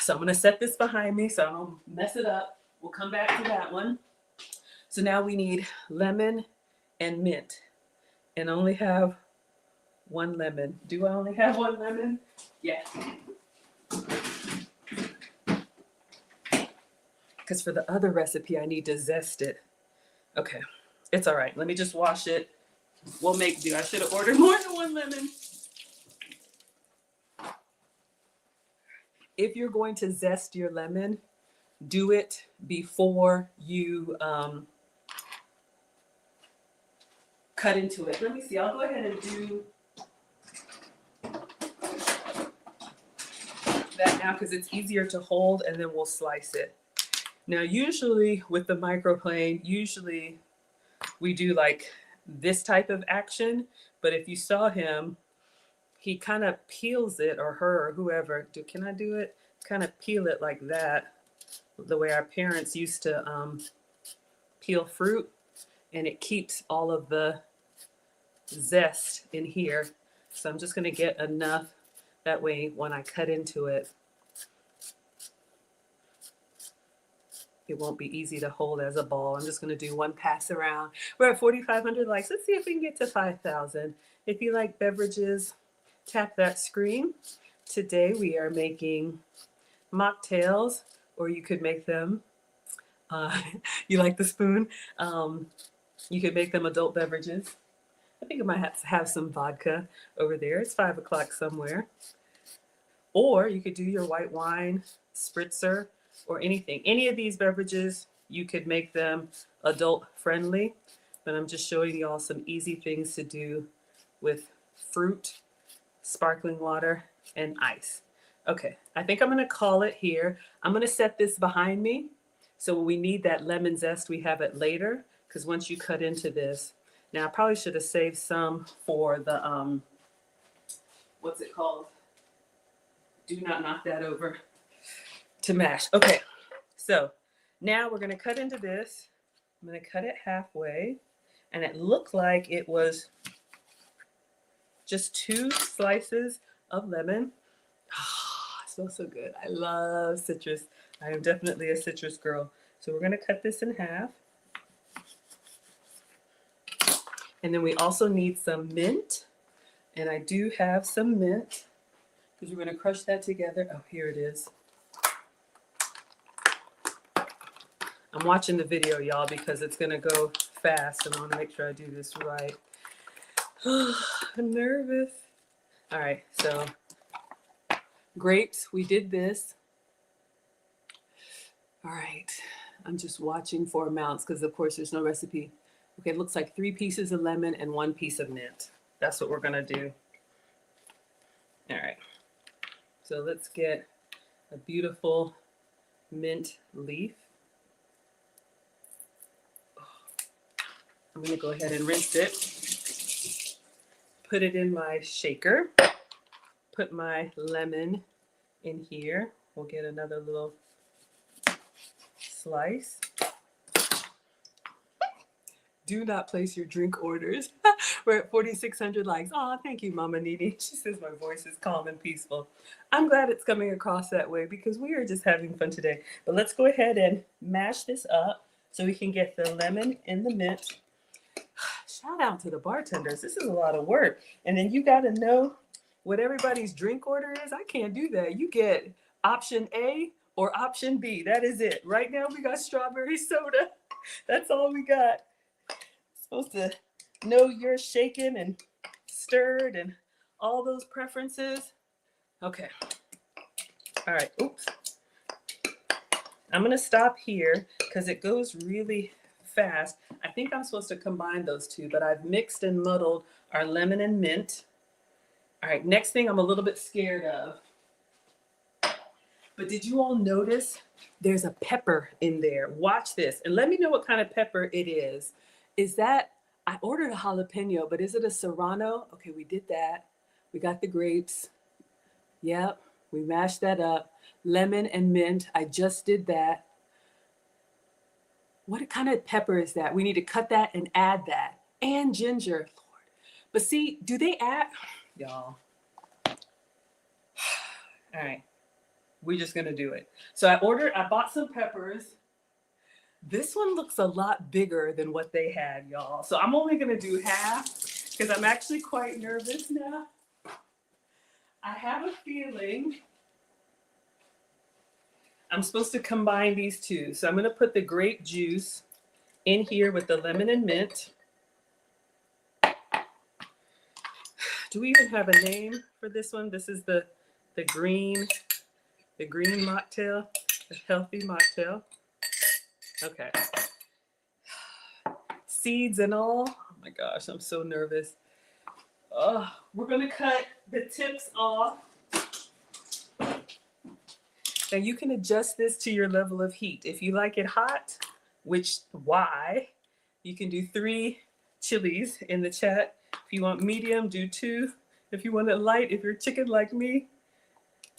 so I'm going to set this behind me so I don't mess it up. We'll come back to that one. So now we need lemon and mint, and only have one lemon. Do I only have one lemon? Yeah. Because for the other recipe, I need to zest it. Okay, it's all right. Let me just wash it. We'll make do. I should have ordered more than one lemon. If you're going to zest your lemon, do it before you cut into it. Let me see. I'll go ahead and do that now because it's easier to hold, and then we'll slice it. Now, usually with the microplane, usually we do like this type of action, but if you saw him, he kind of peels it, or her, or whoever. Can I do it? Kind of peel it like that, the way our parents used to peel fruit, and it keeps all of the zest in here. So I'm just going to get enough, that way when I cut into it, it won't be easy to hold as a ball. I'm just going to do one pass around. We're at 4,500 likes. Let's see if we can get to 5,000. If you like beverages, tap that screen. Today we are making mocktails, or you could make them, you like the spoon? You could make them adult beverages. I think I might have some vodka over there. It's 5 o'clock somewhere. Or you could do your white wine, spritzer, or anything. Any of these beverages, you could make them adult friendly, but I'm just showing y'all some easy things to do with fruit, sparkling water, and ice. Okay, I think I'm gonna call it here. I'm gonna set this behind me. So when we need that lemon zest, we have it later, because once you cut into this, now I probably should have saved some for the, what's it called? Do not knock that over. To mash. Okay, so now we're going to cut into this. I'm going to cut it halfway, and it looked like it was just 2 slices of lemon. Oh, it smells so good. I love citrus. I am definitely a citrus girl. So we're going to cut this in half. And then we also need some mint, and I do have some mint because we're going to crush that together. Oh, here it is. I'm watching the video, y'all, because it's going to go fast, and I want to make sure I do this right. I'm nervous. All right, so grapes, we did this. All right, I'm just watching for amounts because, of course, there's no recipe. Okay, it looks like 3 pieces of lemon and 1 piece of mint. That's what we're going to do. All right, so let's get a beautiful mint leaf. I'm I'm gonna go ahead and rinse it. Put it in my shaker. Put my lemon in here. We'll get another little slice. Do not place your drink orders. We're at 4,600 likes. Oh, thank you, Mama Nini. She says my voice is calm and peaceful. I'm glad it's coming across that way because we are just having fun today. But let's go ahead and mash this up so we can get the lemon and the mint. Shout out to the bartenders. This is a lot of work. And then you got to know what everybody's drink order is. I can't do that. You get option A or option B. That is it. Right now we got strawberry soda. That's all we got. Supposed to know you're shaken and stirred and all those preferences. Okay. All right. Oops. I'm going to stop here because it goes really fast. I think I'm supposed to combine those two, but I've mixed and muddled our lemon and mint. All right. Next thing I'm a little bit scared of. But did you all notice there's a pepper in there? Watch this and let me know what kind of pepper it is. Is that, I ordered a jalapeno, but is it a serrano? Okay, we did that. We got the grapes. Yep, we mashed that up. Lemon and mint, I just did that. What kind of pepper is that? We need to cut that and add that. And ginger, Lord. But see, do they add, y'all. All right, we're just gonna do it. So I bought some peppers. This one looks a lot bigger than what they had, y'all. So I'm only gonna do half because I'm actually quite nervous now. I have a feeling I'm supposed to combine these two. So I'm gonna put the grape juice in here with the lemon and mint. Do we even have a name for this one? This is the green mocktail, the healthy mocktail. Okay. Seeds and all. Oh my gosh, I'm so nervous. We're gonna cut the tips off. Now you can adjust this to your level of heat. If you like it hot, which why, you can do 3 chilies in the chat. If you want medium, do 2. If you want it light, if you're chicken like me,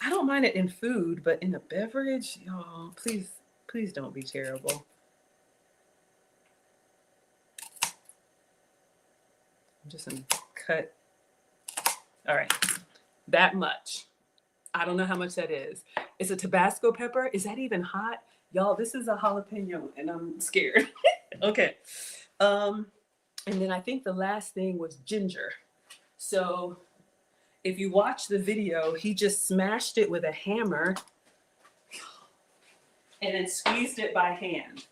I don't mind it in food, but in a beverage, y'all, please don't be terrible. I'm just gonna cut. All right, that much. I don't know how much that is. It's a Tabasco pepper. Is that even hot? Y'all, this is a jalapeno and I'm scared. Okay. And then I think the last thing was ginger. So if you watch the video, he just smashed it with a hammer and then squeezed it by hand.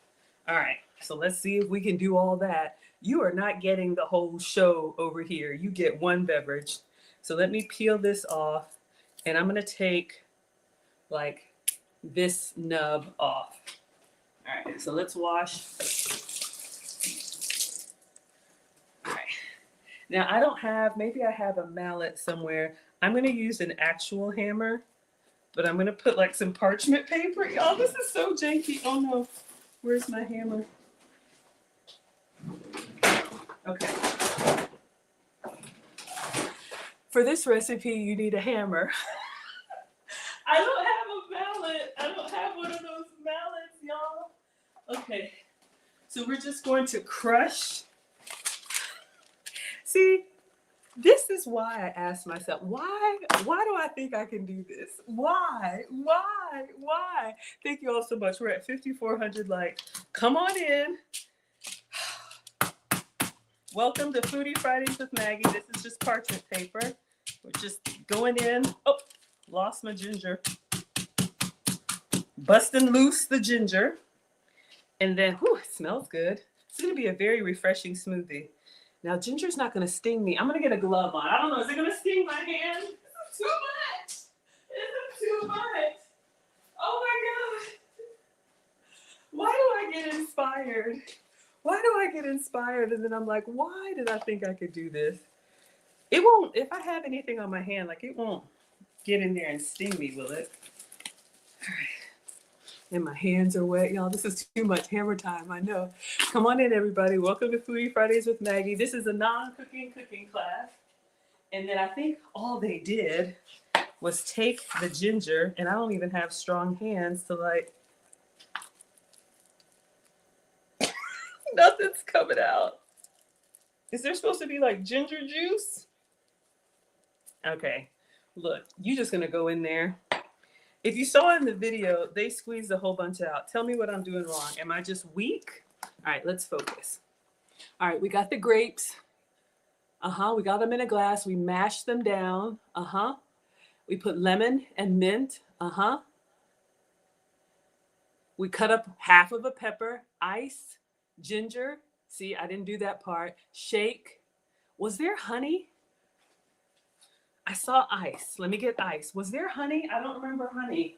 All right, so let's see if we can do all that. You are not getting the whole show over here. You get one beverage. So let me peel this off and I'm gonna take like this nub off. All right, so let's wash. All right. Now I don't have, maybe I have a mallet somewhere. I'm gonna use an actual hammer, but I'm gonna put like some parchment paper. Y'all, this is so janky. Oh no, where's my hammer? Okay. For this recipe, you need a hammer. I don't have a mallet. I don't have one of those mallets, y'all. Okay, so we're just going to crush. See, this is why I asked myself, why do I think I can do this? Why? Thank you all so much. We're at 5,400 likes. Come on in. Welcome to Foodie Fridays with Maggie. This is just parchment paper. We're just going in. Oh, lost my ginger. Busting loose the ginger. And then, whew, it smells good. It's going to be a very refreshing smoothie. Now, ginger's not going to sting me. I'm going to get a glove on. I don't know. Is it going to sting my hand? This is too much. This is too much. Oh my God. Why do I get inspired? And then I'm like, why did I think I could do this? It won't, if I have anything on my hand, like it won't get in there and sting me, will it? All right. And my hands are wet, y'all. This is too much hammer time, I know. Come on in, everybody. Welcome to Foodie Fridays with Maggie. This is a non-cooking cooking class. And then I think all they did was take the ginger, and I don't even have strong hands to like, nothing's coming out. Is there supposed to be like ginger juice? Okay, look, you just gonna go in there. If you saw in the video, they squeezed a whole bunch out. Tell me what I'm doing wrong. Am I just weak? All right, let's focus. All right, we got the grapes. We got them in a glass. We mashed them down. We put lemon and mint. We cut up half of a pepper, ice, ginger. See, I didn't do that part. Shake. Was there honey? I saw ice. Let me get ice. Was there honey? I don't remember honey.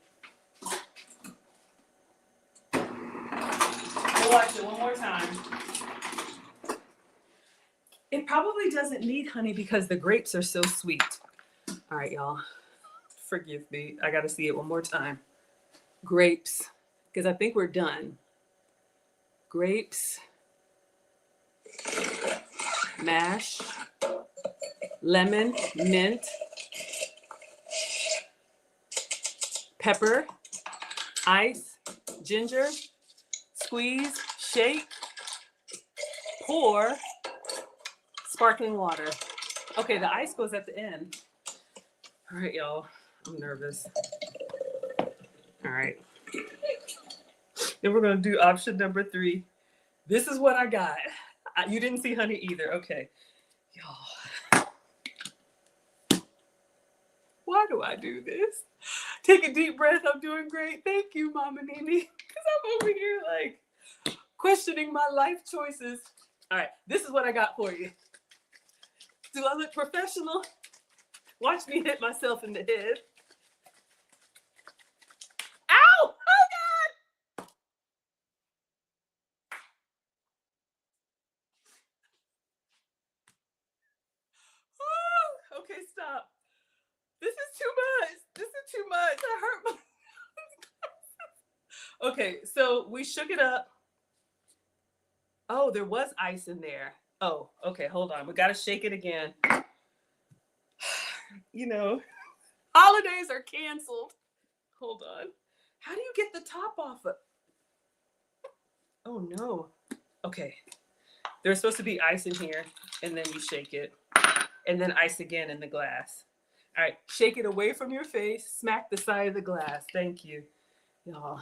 We'll watch it one more time. It probably doesn't need honey because the grapes are so sweet. All right, y'all. Forgive me. I got to see it one more time. Grapes, because I think we're done. Grapes, mash, lemon, mint, pepper, ice, ginger, squeeze, shake, pour, sparkling water. Okay, the ice goes at the end. All right, y'all. I'm nervous. All right. Then we're going to do option number 3. This is what I got. You didn't see honey either. Okay. Y'all. Why do I do this? Take a deep breath. I'm doing great. Thank you, Mama Nini. Because I'm over here like questioning my life choices. All right. This is what I got for you. Do I look professional? Watch me hit myself in the head. Ow! Oh, God! Oh, okay, stop. This is too much. This is too much. I hurt my... Okay, so we shook it up. Oh, there was ice in there. Oh, okay, hold on. We got to shake it again. You know, holidays are canceled. Hold on. How do you get the top off of? Oh, no. Okay. There's supposed to be ice in here, and then you shake it. And then ice again in the glass. All right, shake it away from your face. Smack the side of the glass. Thank you, y'all.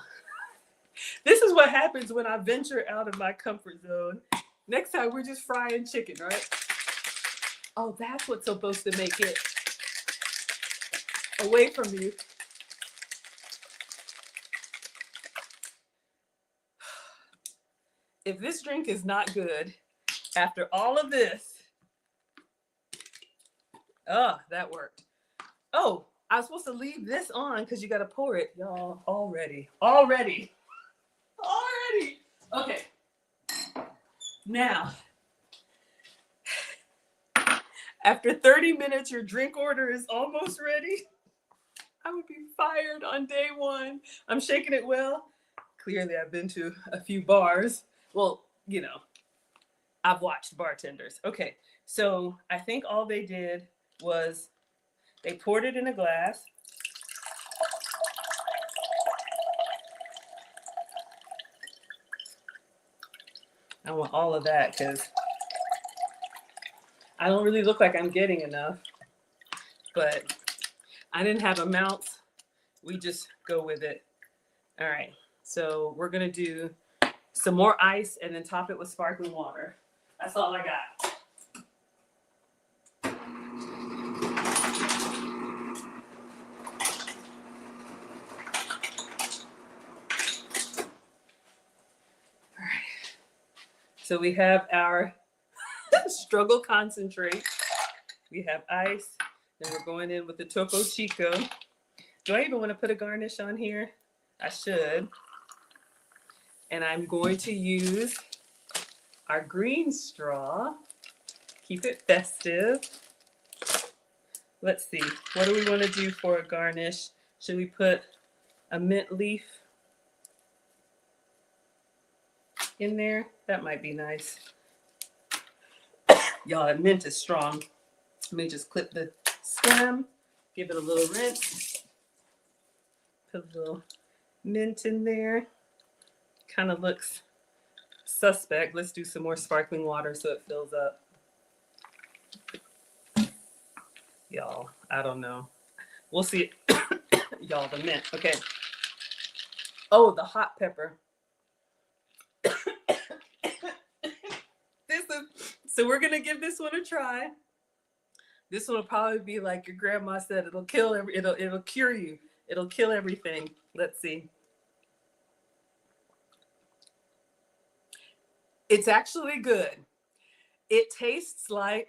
This is what happens when I venture out of my comfort zone. Next time, we're just frying chicken, right? Oh, that's what's supposed to make it away from you. If this drink is not good, after all of this, that worked. Oh, I was supposed to leave this on because you got to pour it. Y'all, already. Okay. Now, after 30 minutes, your drink order is almost ready. I would be fired on day 1. I'm shaking it well. Clearly, I've been to a few bars. Well, you know, I've watched bartenders. Okay, so I think all they did was they poured it in a glass. I want all of that because I don't really look like I'm getting enough, but I didn't have amounts. We just go with it. All right, so we're gonna do some more ice and then top it with sparkling water. That's all I got. All right, so we have our struggle concentrate. We have ice, and we're going in with the Topo Chico. Do I even want to put a garnish on here? I should. And I'm going to use our green straw. Keep it festive. Let's see. What do we want to do for a garnish? Should we put a mint leaf? in there. That might be nice. Y'all, that mint is strong. Let me just clip the stem, give it a little rinse, put a little mint in there. Kind of looks suspect. Let's do some more sparkling water so it fills up. Y'all, I don't know. We'll see. Y'all, the mint. Okay. Oh, the hot pepper. So we're gonna give this one a try. This one will probably be like your grandma said. It'll kill it'll cure you. It'll kill everything. Let's see. It's actually good. It tastes like,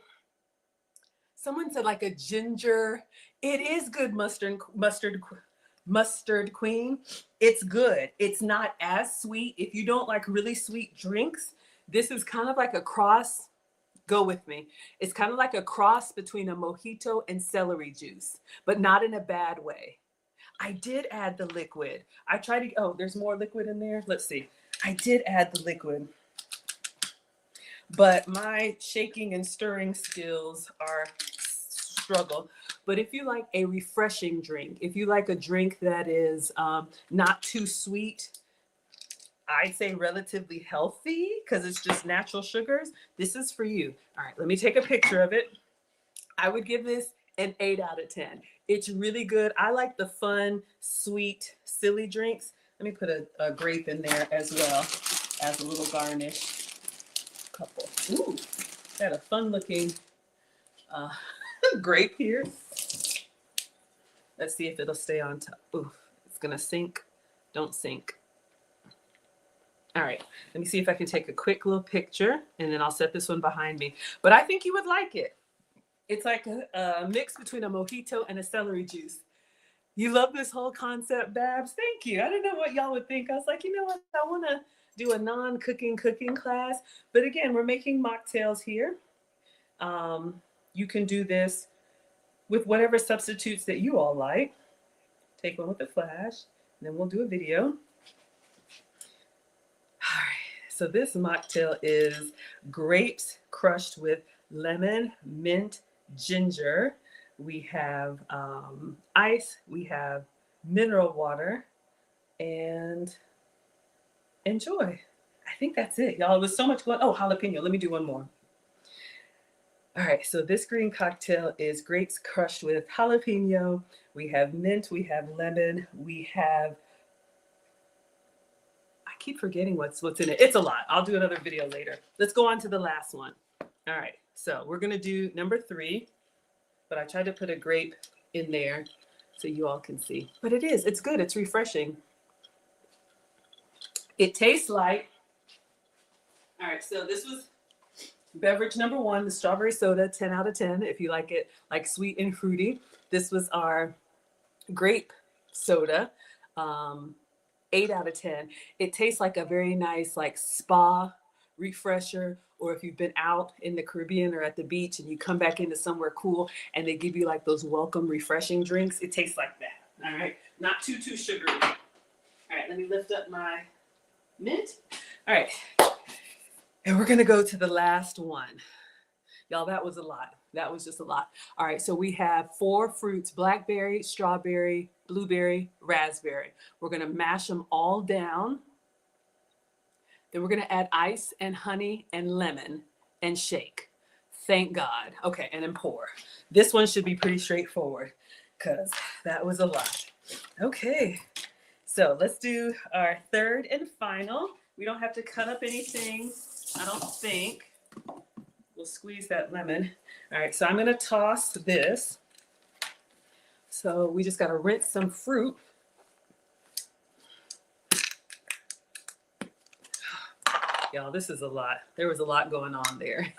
someone said like a ginger. It is good mustard queen. It's good. It's not as sweet. If you don't like really sweet drinks, this is kind of like a cross. Go with me. It's kind of like a cross between a mojito and celery juice, but not in a bad way. I did add the liquid. I tried to, oh, there's more liquid in there. Let's see. I did add the liquid, but my shaking and stirring skills are struggle. But if you like a refreshing drink, if you like a drink that is not too sweet, I'd say relatively healthy because it's just natural sugars, this is for you. All right, let me take a picture of it. I would give this an 8 out of 10. It's really good. I like the fun, sweet, silly drinks. Let me put a grape in there as well as a little garnish. Couple. Ooh, got a fun looking grape here. Let's see if it'll stay on top. Ooh, it's gonna sink. Don't sink. All right, let me see if I can take a quick little picture and then I'll set this one behind me. But I think you would like it. It's like a mix between a mojito and a celery juice. You love this whole concept, Babs? Thank you. I didn't know what y'all would think. I was like, you know what? I want to do a non-cooking class. But again, we're making mocktails here. You can do this with whatever substitutes that you all like. Take one with a flash, and then we'll do a video. All right, so this mocktail is grapes crushed with lemon, mint, ginger. We have ice, we have mineral water, and enjoy. I think that's it, y'all. There's so much going on. Oh, jalapeno. Let me do one more. All right, so this green cocktail is grapes crushed with jalapeno. We have mint, we have lemon, we have, I keep forgetting what's in it. It's a lot. I'll do another video later. Let's go on to the last one. All right, so we're gonna do number 3, but I tried to put a grape in there so you all can see. But it's good, it's refreshing. It tastes like, all right, so this was beverage number 1, the strawberry soda, 10 out of 10, if you like it like sweet and fruity. This was our grape soda, 8 out of 10. It tastes like a very nice like spa refresher, or if you've been out in the Caribbean or at the beach and you come back into somewhere cool and they give you like those welcome refreshing drinks, it tastes like that. All right, not too sugary. All right, let me lift up my mint. All right, and we're gonna go to the last one. Y'all, that was a lot. That was just a lot. All right, so we have 4 fruits: blackberry, strawberry, blueberry, raspberry. We're gonna mash them all down. Then we're gonna add ice and honey and lemon and shake. Thank God. Okay, and then pour. This one should be pretty straightforward because that was a lot. Okay, so let's do our third and final. We don't have to cut up anything, I don't think. We'll squeeze that lemon. All right, so I'm gonna toss this. So we just gotta rinse some fruit. Y'all, this is a lot. There was a lot going on there.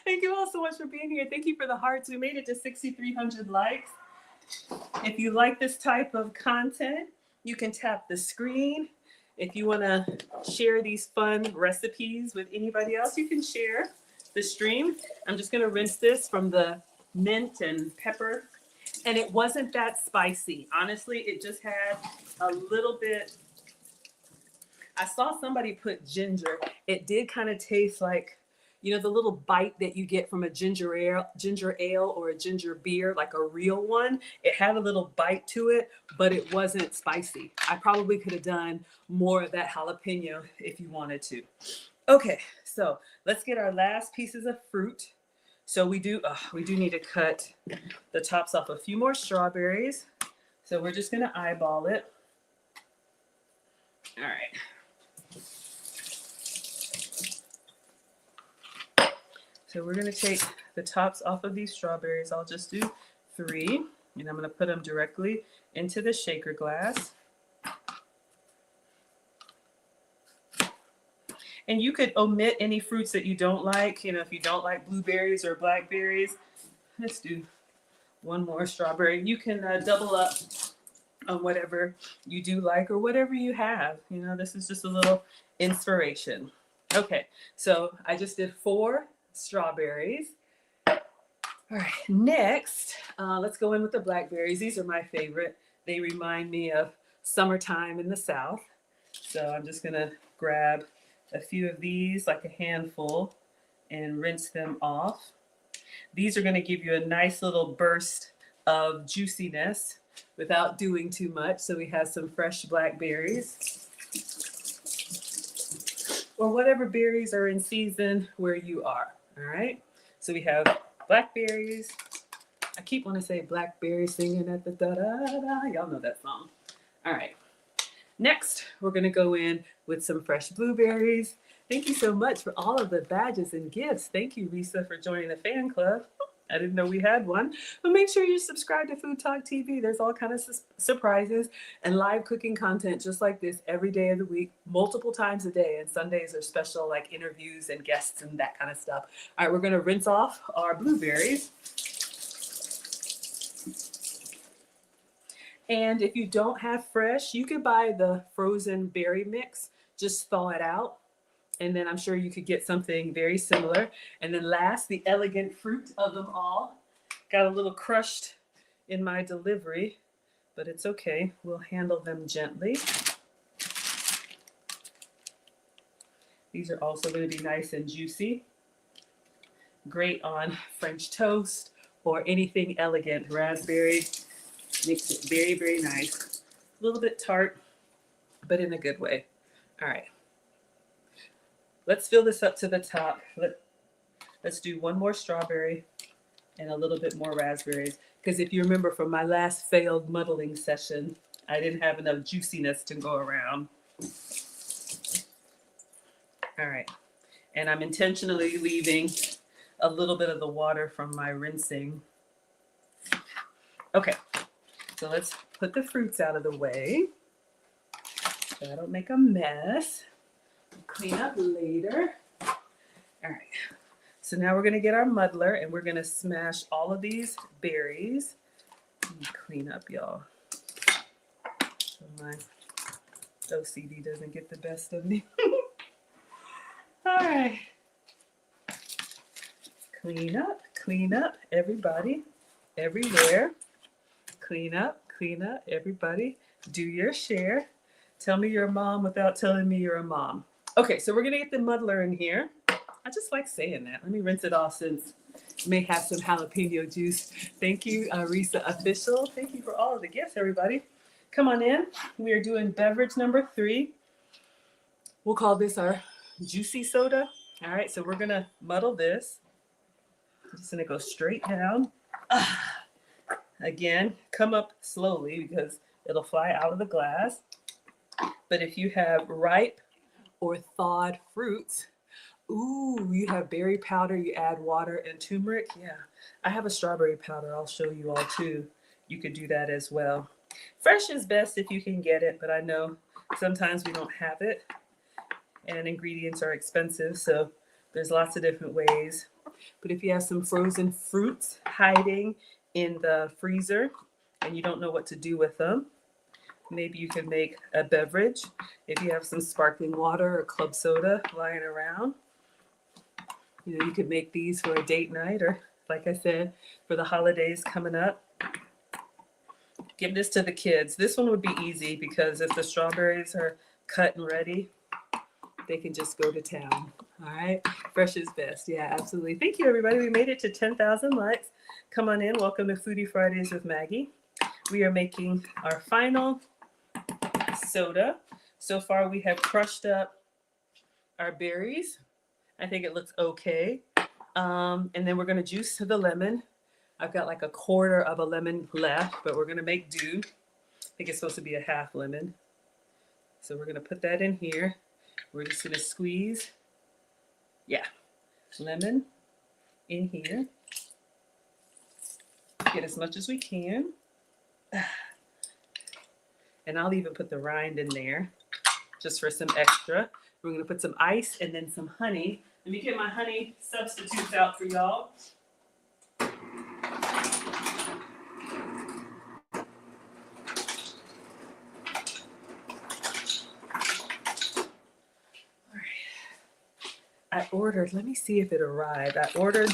Thank you all so much for being here. Thank you for the hearts. We made it to 6,300 likes. If you like this type of content, you can tap the screen. If you wanna share these fun recipes with anybody else, you can share the stream. I'm just gonna rinse this from the mint and pepper. And it wasn't that spicy. Honestly, it just had a little bit I saw somebody put ginger. It did kind of taste like, you know, the little bite that you get from a ginger ale or a ginger beer, like a real one. It had a little bite to it, but it wasn't spicy. I probably could have done more of that jalapeno if you wanted to. Okay, so let's get our last pieces of fruit. So we do need to cut the tops off a few more strawberries. So we're just gonna eyeball it. All right. So we're gonna take the tops off of these strawberries. I'll just do 3, and I'm gonna put them directly into the shaker glass. And you could omit any fruits that you don't like. You know, if you don't like blueberries or blackberries, let's do 1 more strawberry. You can double up on whatever you do like or whatever you have. You know, this is just a little inspiration. Okay, so I just did 4 strawberries. All right, next, let's go in with the blackberries. These are my favorite. They remind me of summertime in the South. So I'm just gonna grab a few of these, like a handful, and rinse them off. These are gonna give you a nice little burst of juiciness without doing too much. So we have some fresh blackberries, or whatever berries are in season where you are. All right, so we have blackberries. I keep wanting to say blackberry singing at the da-da-da. Y'all know that song. All right, next we're gonna go in with some fresh blueberries. Thank you so much for all of the badges and gifts. Thank you, Risa, for joining the fan club. I didn't know we had one. But make sure you subscribe to Food Talk TV. There's all kinds of surprises and live cooking content just like this every day of the week, multiple times a day. And Sundays are special, like interviews and guests and that kind of stuff. All right, we're going to rinse off our blueberries. And if you don't have fresh, you could buy the frozen berry mix. Just thaw it out. And then I'm sure you could get something very similar. And then last, the elegant fruit of them all. Got a little crushed in my delivery, but it's okay. We'll handle them gently. These are also going to be nice and juicy. Great on French toast or anything elegant. Raspberry makes it very, very nice. A little bit tart, but in a good way. All right. Let's fill this up to the top. Let's do 1 more strawberry and a little bit more raspberries. Because if you remember from my last failed muddling session, I didn't have enough juiciness to go around. All right. And I'm intentionally leaving a little bit of the water from my rinsing. Okay. So let's put the fruits out of the way so I don't make a mess. Clean up later. All right. So now we're going to get our muddler and we're going to smash all of these berries. Let me clean up, y'all, so my OCD doesn't get the best of me. All right. Clean up, everybody, everywhere. Clean up, everybody. Do your share. Tell me you're a mom without telling me you're a mom. Okay, so we're gonna get the muddler in here. I just like saying that. Let me rinse it off since it may have some jalapeno juice. Thank you, Risa Official. Thank you for all of the gifts, everybody. Come on in. We are doing beverage number 3. We'll call this our juicy soda. All right, so we're gonna muddle this. I'm just gonna go straight down. Again, come up slowly because it'll fly out of the glass. But if you have ripe or thawed fruits, ooh, you have berry powder, you add water and turmeric. Yeah, I have a strawberry powder. I'll show you all too. You could do that as well. Fresh is best if you can get it, but I know sometimes we don't have it and ingredients are expensive, so there's lots of different ways. But if you have some frozen fruits hiding in the freezer and you don't know what to do with them, maybe you can make a beverage. If you have some sparkling water or club soda lying around, you know, you could make these for a date night or, like I said, for the holidays coming up. Give this to the kids. This one would be easy because if the strawberries are cut and ready, they can just go to town. All right. Fresh is best. Yeah, absolutely. Thank you, everybody. We made it to 10,000 likes. Come on in. Welcome to Foodie Fridays with Maggie. We are making our final soda. So far, we have crushed up our berries. I think it looks okay. And then we're going to juice the lemon. I've got like a quarter of a lemon left, but we're going to make do. I think it's supposed to be a half lemon. So we're going to put that in here. We're just going to squeeze, lemon in here. Get as much as we can. And I'll even put the rind in there just for some extra. We're going to put some ice and then some honey. Let me get my honey substitutes out for y'all. I ordered, let me see if it arrived. I ordered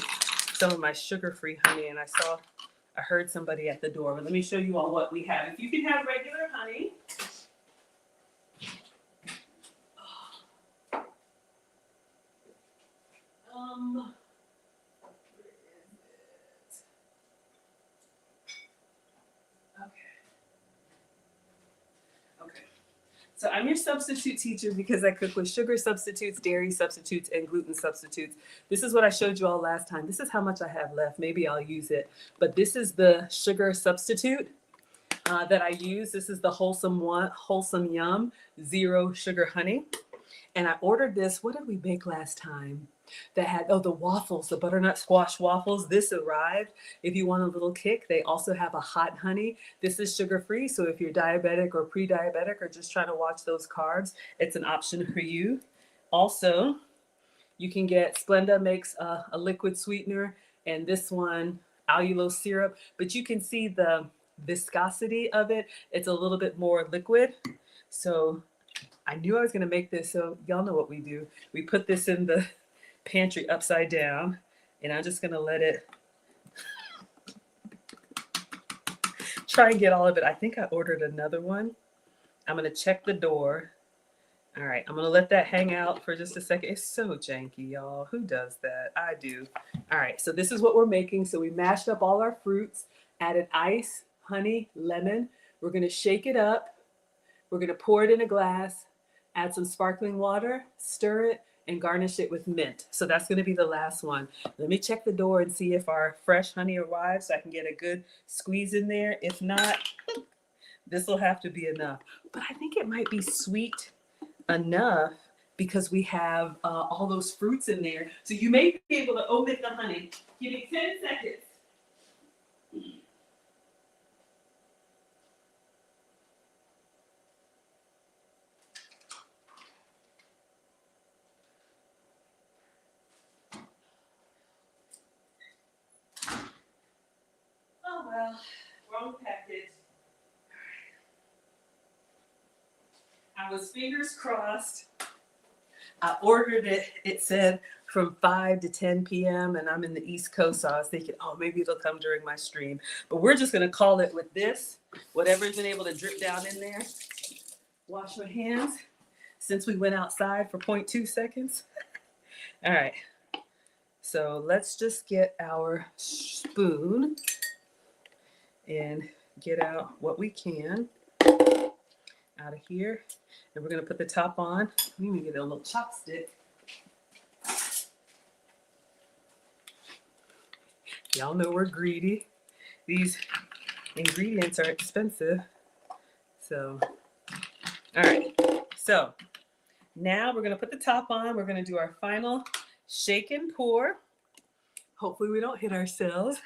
some of my sugar-free honey and I heard somebody at the door, but let me show you all what we have. If you can have regular honey. Where is it? Okay. So I'm your substitute teacher because I cook with sugar substitutes, dairy substitutes, and gluten substitutes. This is what I showed you all last time. This is how much I have left. Maybe I'll use it. But this is the sugar substitute that I use. This is the Wholesome Yum Zero Sugar Honey. And I ordered this. What did we make last time? That had, the waffles, the butternut squash waffles. This arrived. If you want a little kick, they also have a hot honey. This is sugar-free, so if you're diabetic or pre-diabetic or just trying to watch those carbs, it's an option for you. Also, you can get, Splenda makes a liquid sweetener, and this one, allulose syrup, but you can see the viscosity of it. It's a little bit more liquid. So I knew I was going to make this, so y'all know what we do. We put this in the pantry upside down, and I'm just going to let it try and get all of it. I think I ordered another one. I'm going to check the door. All right, I'm going to let that hang out for just a second. It's so janky, y'all. Who does that? I do. All right, so this is what we're making. So we mashed up all our fruits, added ice, honey, lemon. We're going to shake it up. We're going to pour it in a glass, add some sparkling water, stir it, and garnish it with mint. So that's going to be the last one. Let me check the door and see if our fresh honey arrives so I can get a good squeeze in there. If not, this will have to be enough. But I think it might be sweet enough because we have all those fruits in there. So you may be able to omit the honey. Give me 10 seconds. Oh, well, wrong package. I was fingers crossed. I ordered it. It said from 5 to 10 p.m. and I'm in the East Coast, so I was thinking, maybe it'll come during my stream. But we're just going to call it with this. Whatever's been able to drip down in there. Wash my hands since we went outside for 0.2 seconds. All right. So let's just get our spoon and get out what we can out of here. And we're going to put the top on. We need to get a little chopstick. Y'all know we're greedy. These ingredients are expensive. So, all right. So now we're going to put the top on. We're going to do our final shake and pour. Hopefully we don't hit ourselves.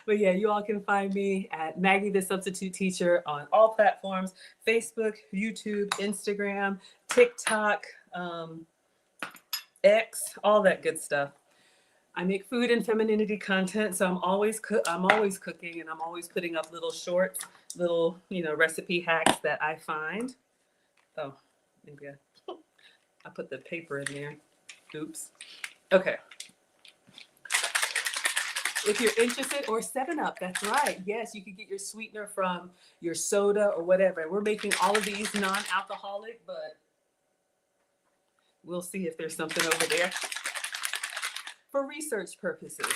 But yeah, you all can find me at Maggie the Substitute Teacher on all platforms: Facebook, YouTube, Instagram, TikTok, X, all that good stuff. I make food and femininity content, so I'm always cooking, and I'm always putting up little shorts, little recipe hacks that I find. Oh, maybe I put the paper in there. Oops. Okay. If you're interested, or 7-Up, that's right. Yes, you can get your sweetener from your soda or whatever. We're making all of these non-alcoholic, but We'll see if there's something over there for research purposes.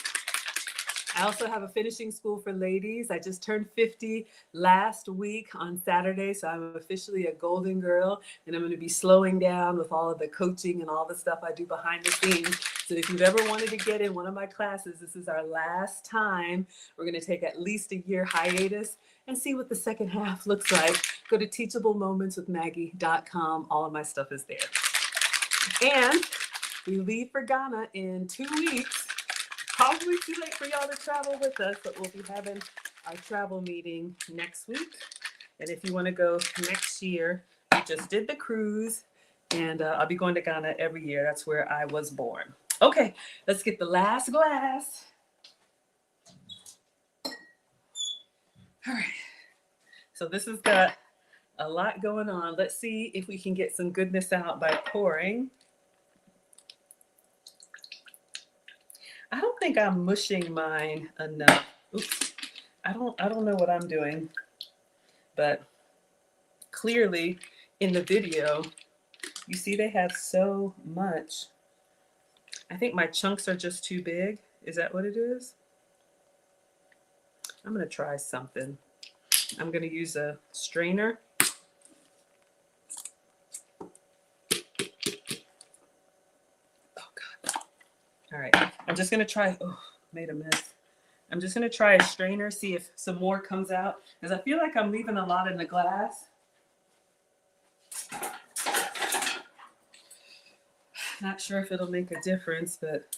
I also have a finishing school for ladies. I just turned 50 last week on Saturday, so I'm officially a golden girl, and I'm going to be slowing down with all of the coaching and all the stuff I do behind the scenes. So if you've ever wanted to get in one of my classes, this is our last time. We're going to take at least a year hiatus and see what the second half looks like. Go to teachablemomentswithmaggie.com. All of my stuff is there. And we leave for Ghana in 2 weeks. Probably too late for y'all to travel with us, but we'll be having our travel meeting next week. And if you want to go next year, we just did the cruise, and I'll be going to Ghana every year. That's where I was born. Okay, let's get the last glass. All right, so this has got a lot going on. Let's see if we can get some goodness out by pouring. I don't think I'm mushing mine enough. Oops. I don't know what I'm doing, but clearly in the video, you see they have so much. I think my chunks are just too big. Is that what it is? I'm gonna try something. I'm gonna use a strainer. All right, I'm just gonna try, oh, made a mess. I'm just gonna try a strainer, see if some more comes out, because I feel like I'm leaving a lot in the glass. Not sure if it'll make a difference, but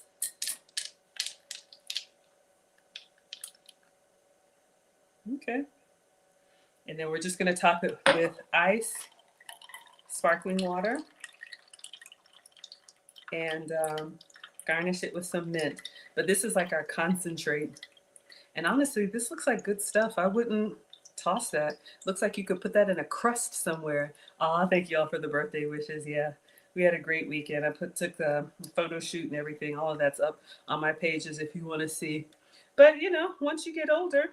okay. And then we're just gonna top it with ice, sparkling water, and garnish it with some mint. But this is like our concentrate. And honestly, this looks like good stuff. I wouldn't toss that. Looks like you could put that in a crust somewhere. Oh, thank you all for the birthday wishes. Yeah, we had a great weekend. I took the photo shoot and everything. All of that's up on my pages if you want to see. But you know, once you get older,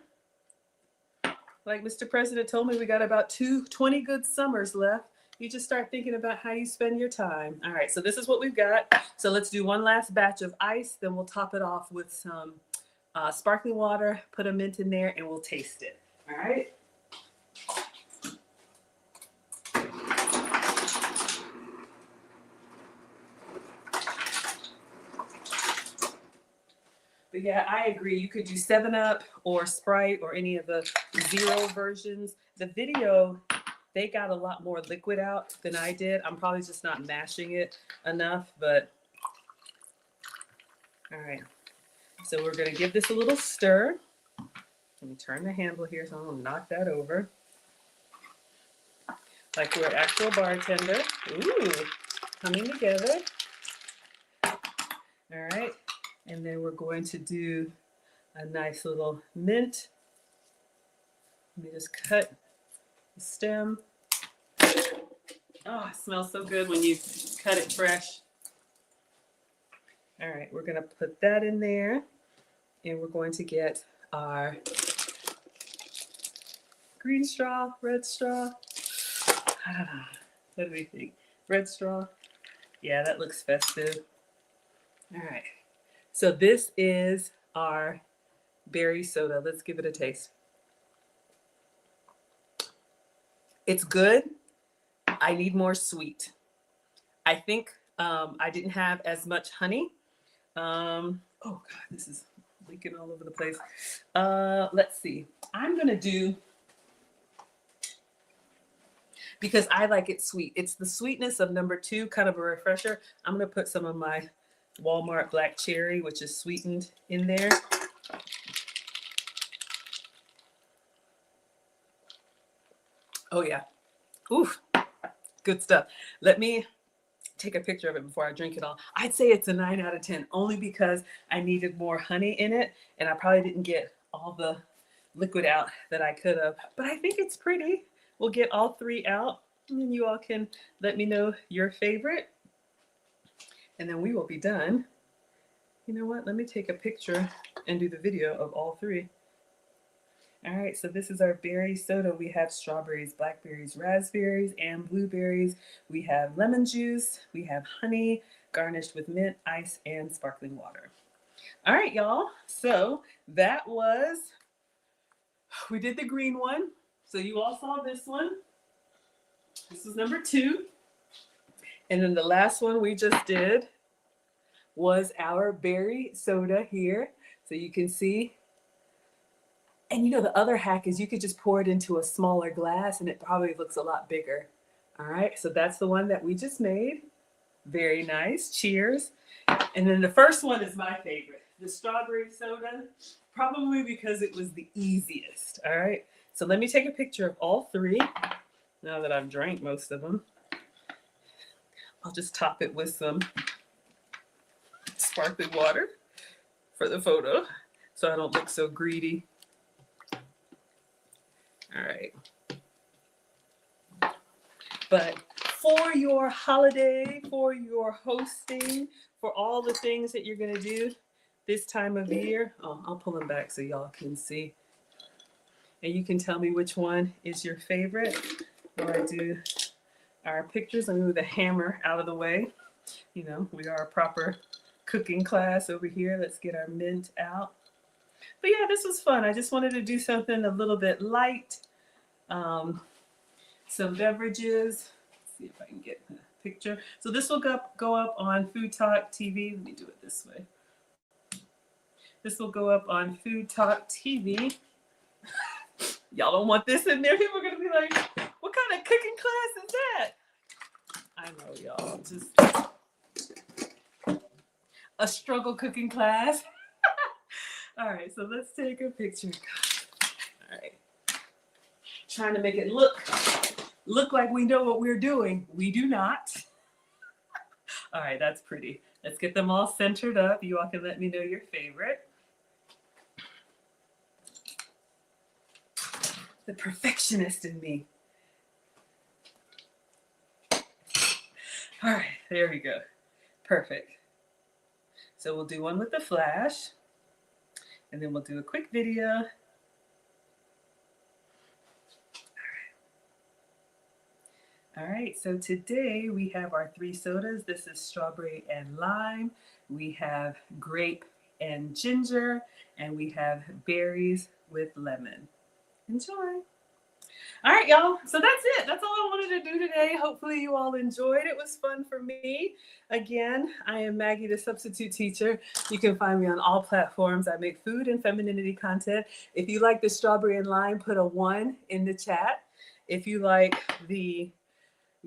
like Mr. President told me, we got about 20 good summers left. You just start thinking about how you spend your time. All right, so this is what we've got. So let's do one last batch of ice, then we'll top it off with some sparkling water, put a mint in there, and we'll taste it. All right. But yeah, I agree. You could do 7-Up or Sprite or any of the zero versions. The video, they got a lot more liquid out than I did. I'm probably just not mashing it enough, but all right. So we're gonna give this a little stir. Let me turn the handle here so I don't knock that over. Like we're an actual bartender. Ooh, coming together. All right. And then we're going to do a nice little mint. Let me just cut the stem. Oh, it smells so good when you cut it fresh. All right, we're gonna put that in there, and we're going to get our green straw, red straw. What do we think? Red straw? Yeah, that looks festive. All right. So this is our berry soda. Let's give it a taste. It's good. I need more sweet. I think I didn't have as much honey. Oh God, this is leaking all over the place. Let's see. I'm gonna do, because I like it sweet. It's the sweetness of number 2, kind of a refresher. I'm gonna put some of my Walmart black cherry, which is sweetened, in there. Oh yeah. Oof. Good stuff. Let me take a picture of it before I drink it all. I'd say it's a 9 out of 10, only because I needed more honey in it, and I probably didn't get all the liquid out that I could have. But I think it's pretty. We'll get all 3 out, and then you all can let me know your favorite. And then we will be done. You know what? Let me take a picture and do the video of all 3. All right, so this is our berry soda. We have strawberries, blackberries, raspberries, and blueberries. We have lemon juice. We have honey garnished with mint, ice, and sparkling water. All right, y'all. So that was, we did the green one. So you all saw this one. This is number 2. And then the last one we just did was our berry soda here. So you can see. And you know, the other hack is you could just pour it into a smaller glass and it probably looks a lot bigger. All right, so that's the one that we just made. Very nice. Cheers. And then the first one is my favorite, the strawberry soda, probably because it was the easiest. All right, so let me take a picture of all 3 now that I've drank most of them. I'll just top it with some sparkling water for the photo so I don't look so greedy. All right. But for your holiday, for your hosting, for all the things that you're going to do this time of year, I'll pull them back so y'all can see. And you can tell me which one is your favorite. While I do our pictures, let me move the hammer out of the way. You know, we are a proper cooking class over here. Let's get our mint out. But yeah, this was fun. I just wanted to do something a little bit light. Some beverages. Let's see if I can get the picture. So this will go up on Food Talk TV. Let me do it this way. This will go up on Food Talk TV. Y'all don't want this in there. People are going to be like, what kind of cooking class is that? I know, y'all. Just a struggle cooking class. All right, so let's take a picture. All right. Trying to make it look like we know what we're doing. We do not. All right, that's pretty. Let's get them all centered up. You all can let me know your favorite. The perfectionist in me. All right, there we go. Perfect. So we'll do one with the flash, and then we'll do a quick video. All right, so today we have our 3 sodas. This is strawberry and lime. We have grape and ginger, and we have berries with lemon. Enjoy. All right, y'all. So that's it. That's all I wanted to do today. Hopefully you all enjoyed. It was fun for me. Again, I am Maggie, the substitute teacher. You can find me on all platforms. I make food and femininity content. If you like the strawberry and lime, put a 1 in the chat. If you like the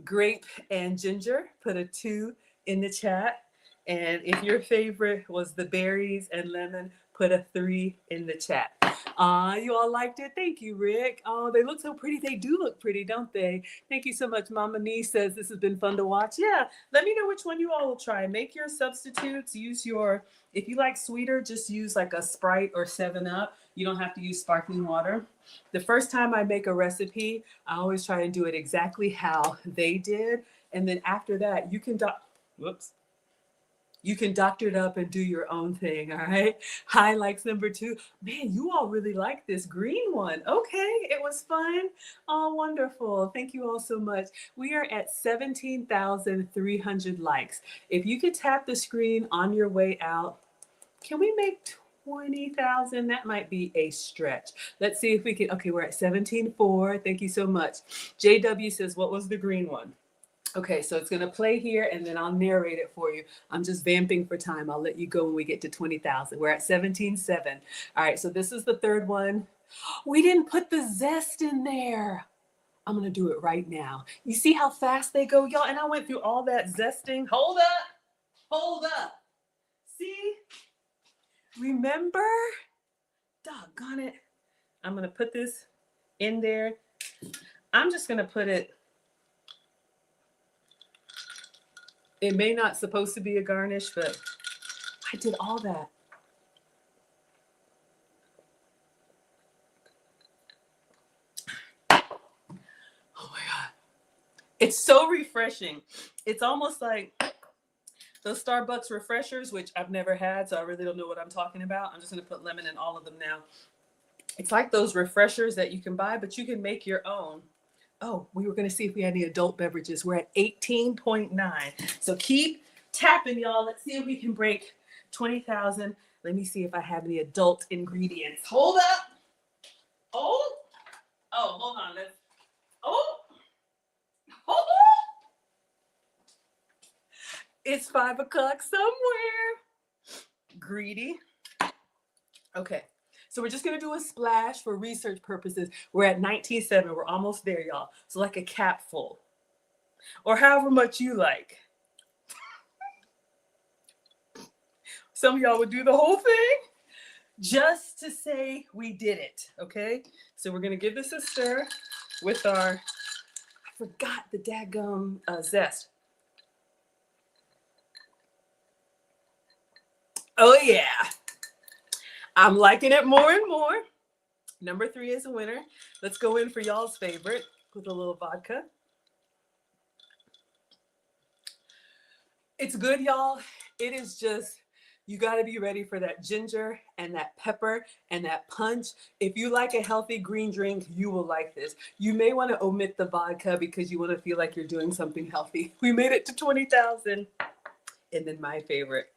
grape and ginger, put a 2 in the chat. And if your favorite was the berries and lemon, put a 3 in the chat. You all liked it. Thank you, Rick. Oh, they look so pretty. They do look pretty, don't they? Thank you so much. Mama Nee says this has been fun to watch. Yeah, let me know which one you all will try. Make your substitutes. Use your, if you like sweeter, just use like a Sprite or 7-Up. You don't have to use sparkling water. The first time I make a recipe, I always try to do it exactly how they did. And then after that, you can you can doctor it up and do your own thing, all right? Hi, likes number 2. Man, you all really like this green one. Okay, it was fun. Oh, wonderful. Thank you all so much. We are at 17,300 likes. If you could tap the screen on your way out, can we make 20,000? That might be a stretch. Let's see if we can. Okay, we're at 17,400. Thank you so much. JW says, what was the green one? Okay, so it's going to play here and then I'll narrate it for you. I'm just vamping for time. I'll let you go when we get to 20,000. We're at 17,700. All right, so this is the third one. We didn't put the zest in there. I'm going to do it right now. You see how fast they go, y'all? And I went through all that zesting. Hold up. Hold up. See? Remember? Doggone it. I'm going to put this in there. I'm just going to put it. It may not supposed to be a garnish, but I did all that. Oh my God. It's so refreshing. It's almost like those Starbucks refreshers, which I've never had, so I really don't know what I'm talking about. I'm just going to put lemon in all of them now. It's like those refreshers that you can buy, but you can make your own. Oh, we were going to see if we had any adult beverages. We're at 18.9. So keep tapping, y'all. Let's see if we can break 20,000. Let me see if I have any adult ingredients. Hold up. Oh, hold on. Oh, it's 5 o'clock somewhere. Greedy. Okay. So we're just going to do a splash for research purposes. We're at 19.7. We're almost there, y'all. So like a cap full. Or however much you like. Some of y'all would do the whole thing just to say we did it, okay? So we're going to give this a stir with our, I forgot the daggum zest. Oh, yeah. I'm liking it more and more. Number 3 is a winner. Let's go in for y'all's favorite with a little vodka. It's good, y'all. It is just, you got to be ready for that ginger and that pepper and that punch. If you like a healthy green drink, you will like this. You may want to omit the vodka because you want to feel like you're doing something healthy. We made it to 20,000. And then my favorite.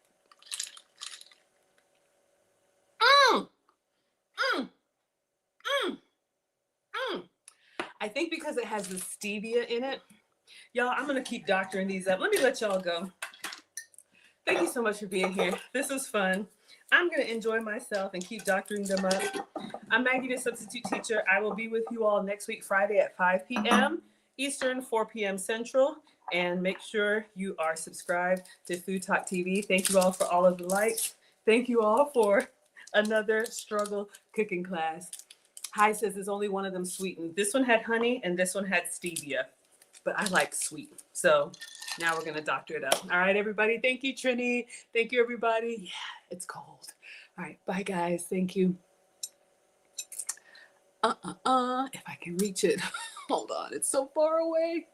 I think because it has the stevia in it. Y'all, I'm going to keep doctoring these up. Let me let y'all go. Thank you so much for being here. This was fun. I'm going to enjoy myself and keep doctoring them up. I'm Maggie, the substitute teacher. I will be with you all next week, Friday at 5 p.m. Eastern, 4 p.m. Central. And make sure you are subscribed to Food Talk TV. Thank you all for all of the likes. Thank you all for another struggle cooking class. Hi says there's only one of them sweetened. This one had honey and this one had stevia, but I like sweet. So now we're going to doctor it up. All right, everybody. Thank you, Trini. Thank you, everybody. Yeah, it's cold. All right. Bye, guys. Thank you. If I can reach it. Hold on. It's so far away.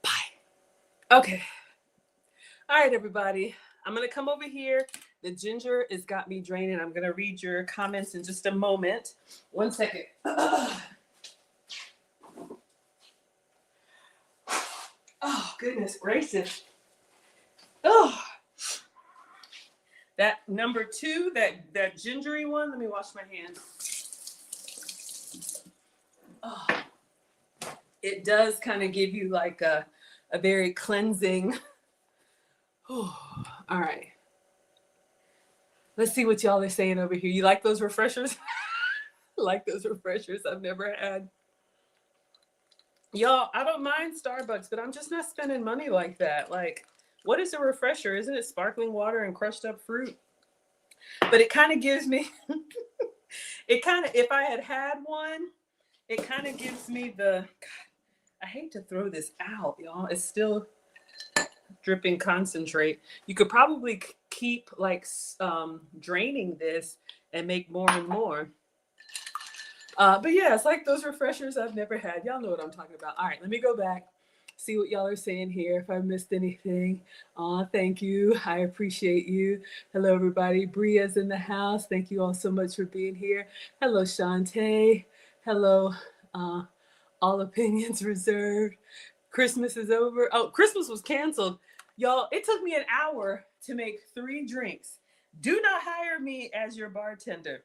Bye. Okay. All right, everybody. I'm going to come over here. The ginger has got me draining. I'm going to read your comments in just a moment. 1 second. Oh, goodness gracious. Oh, that number 2, that gingery one. Let me wash my hands. Oh, it does kind of give you like a very cleansing. Oh, all right. Let's see what y'all are saying over here. You like those refreshers? Like those refreshers I've never had. Y'all, I don't mind Starbucks, but I'm just not spending money like that. Like, what is a refresher? Isn't it sparkling water and crushed up fruit? But it kind of gives me, if I had one, it kind of gives me the, I hate to throw this out, y'all. It's still dripping concentrate. You could probably keep like draining this and make more and more. But yeah, it's like those refreshers I've never had. Y'all know what I'm talking about. All right, let me go back, see what y'all are saying here. If I missed anything, thank you. I appreciate you. Hello, everybody. Bria's in the house. Thank you all so much for being here. Hello, Shantae. Hello, all opinions reserved. Christmas is over. Oh, Christmas was canceled. Y'all, it took me an hour to make 3 drinks. Do not hire me as your bartender.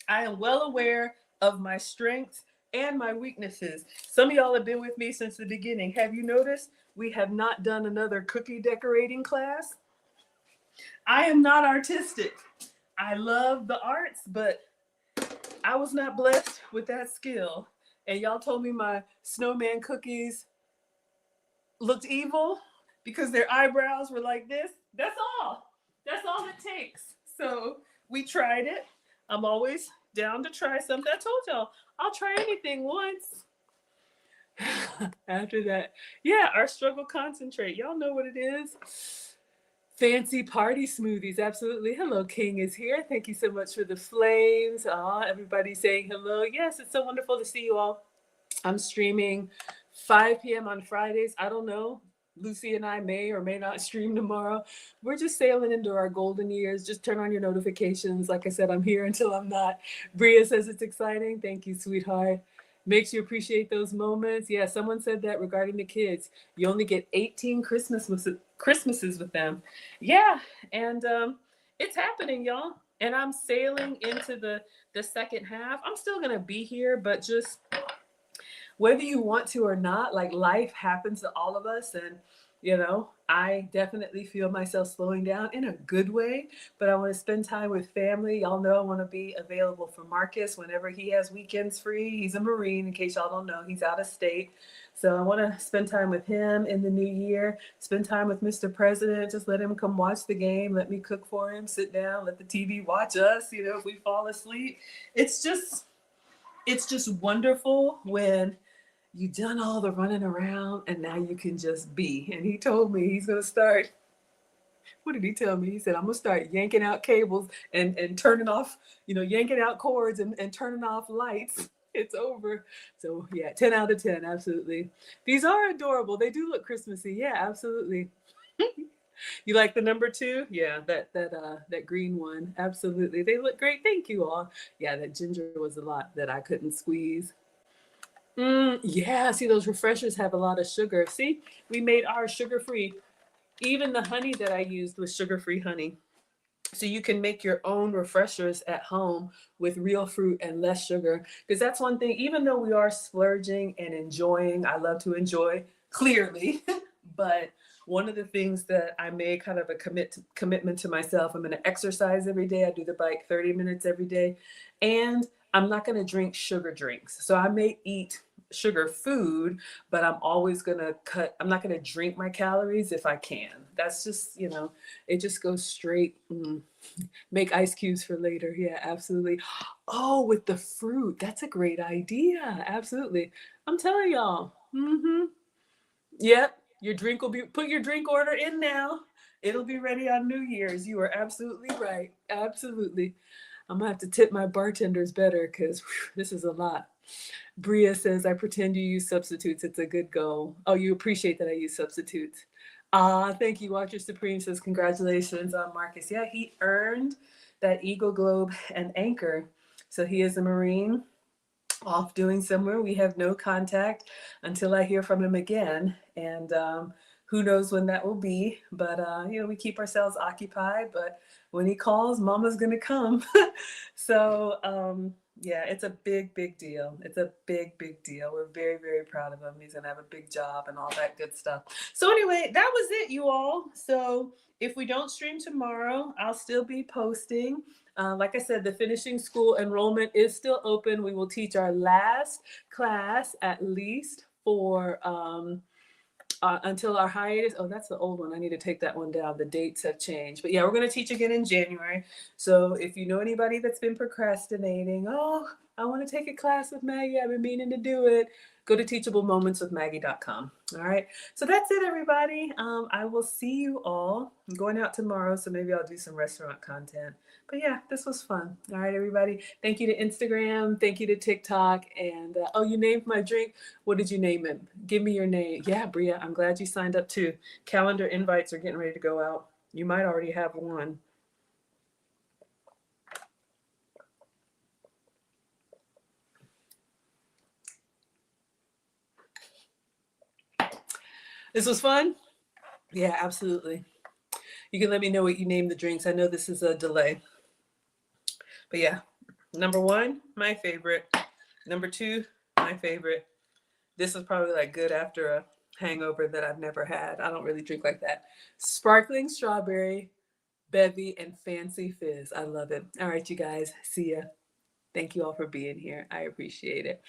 I am well aware of my strengths and my weaknesses. Some of y'all have been with me since the beginning. Have you noticed we have not done another cookie decorating class? I am not artistic. I love the arts, but I was not blessed with that skill. And y'all told me my snowman cookies looked evil because their eyebrows were like this. That's all. That's all it takes. So we tried it. I'm always down to try something. I told y'all, I'll try anything once. After that, yeah, our struggle concentrate. Y'all know what it is. Fancy party smoothies, absolutely. Hello, King is here. Thank you so much for the flames. Everybody saying hello. Yes, it's so wonderful to see you all. I'm streaming 5 p.m. on Fridays. I don't know. Lucy and I may or may not stream tomorrow. We're just sailing into our golden years. Just turn on your notifications. Like I said, I'm here until I'm not. Bria says it's exciting. Thank you, sweetheart. Makes you appreciate those moments. Yeah, someone said that regarding the kids. You only get 18 Christmases with them. Yeah, and it's happening, y'all. And I'm sailing into the second half. I'm still gonna be here, but just whether you want to or not, like life happens to all of us. And, I definitely feel myself slowing down in a good way, but I want to spend time with family. Y'all know I want to be available for Marcus whenever he has weekends free. He's a Marine, in case y'all don't know, he's out of state. So I want to spend time with him in the new year, spend time with Mr. President, just let him come watch the game, let me cook for him, sit down, let the TV watch us, if we fall asleep. It's just wonderful when you've done all the running around and now you can just be. And he told me he's gonna start. What did he tell me? He said, I'm gonna start yanking out cables and turning off, yanking out cords and turning off lights. It's over. So yeah, 10 out of 10, absolutely. These are adorable. They do look Christmassy. Yeah, absolutely. You like the number 2? Yeah, that green one. Absolutely. They look great. Thank you all. Yeah, that ginger was a lot that I couldn't squeeze. Yeah, see, those refreshers have a lot of sugar. See, we made ours sugar-free. Even the honey that I used was sugar-free honey. So you can make your own refreshers at home with real fruit and less sugar. Because that's one thing, even though we are splurging and enjoying, I love to enjoy, clearly. But one of the things that I made kind of a commitment to myself, I'm going to exercise every day. I do the bike 30 minutes every day. And I'm not going to drink sugar drinks. So I may eat sugar food, but I'm always going to I'm not going to drink my calories if I can. That's just, it just goes straight. Make ice cubes for later. Yeah, absolutely. Oh, with the fruit. That's a great idea. Absolutely. I'm telling y'all. Yep. Your drink will be, put your drink order in now. It'll be ready on New Year's. You are absolutely right. Absolutely. I'm gonna have to tip my bartenders better because this is a lot. Bria says, I pretend you use substitutes. It's a good goal. Oh, you appreciate that I use substitutes. Thank you. Watcher Supreme says, congratulations on Marcus. Yeah, he earned that Eagle Globe and Anchor. So he is a Marine off doing somewhere. We have no contact until I hear from him again. And who knows when that will be. But, we keep ourselves occupied. But when he calls, mama's going to come. So, yeah, it's a big, big deal. It's a big, big deal. We're very, very proud of him. He's going to have a big job and all that good stuff. So anyway, that was it, you all. So if we don't stream tomorrow, I'll still be posting. Like I said, the finishing school enrollment is still open. We will teach our last class at least for until our hiatus. Oh, that's the old one. I need to take that one down. The dates have changed. But yeah, we're going to teach again in January. So if you know anybody that's been procrastinating, oh, I want to take a class with Maggie, I've been meaning to do it, go to teachablemomentswithmaggie.com. All right. So that's it, everybody. I will see you all. I'm going out tomorrow, so maybe I'll do some restaurant content. But yeah, this was fun. All right, everybody. Thank you to Instagram. Thank you to TikTok. And oh, you named my drink. What did you name it? Give me your name. Yeah, Bria, I'm glad you signed up too. Calendar invites are getting ready to go out. You might already have one. This was fun? Yeah, absolutely. You can let me know what you name the drinks. I know this is a delay. But yeah, number 1, my favorite. Number 2, my favorite. This is probably like good after a hangover that I've never had. I don't really drink like that. Sparkling strawberry, bevy, and fancy fizz. I love it. All right, you guys. See ya. Thank you all for being here. I appreciate it.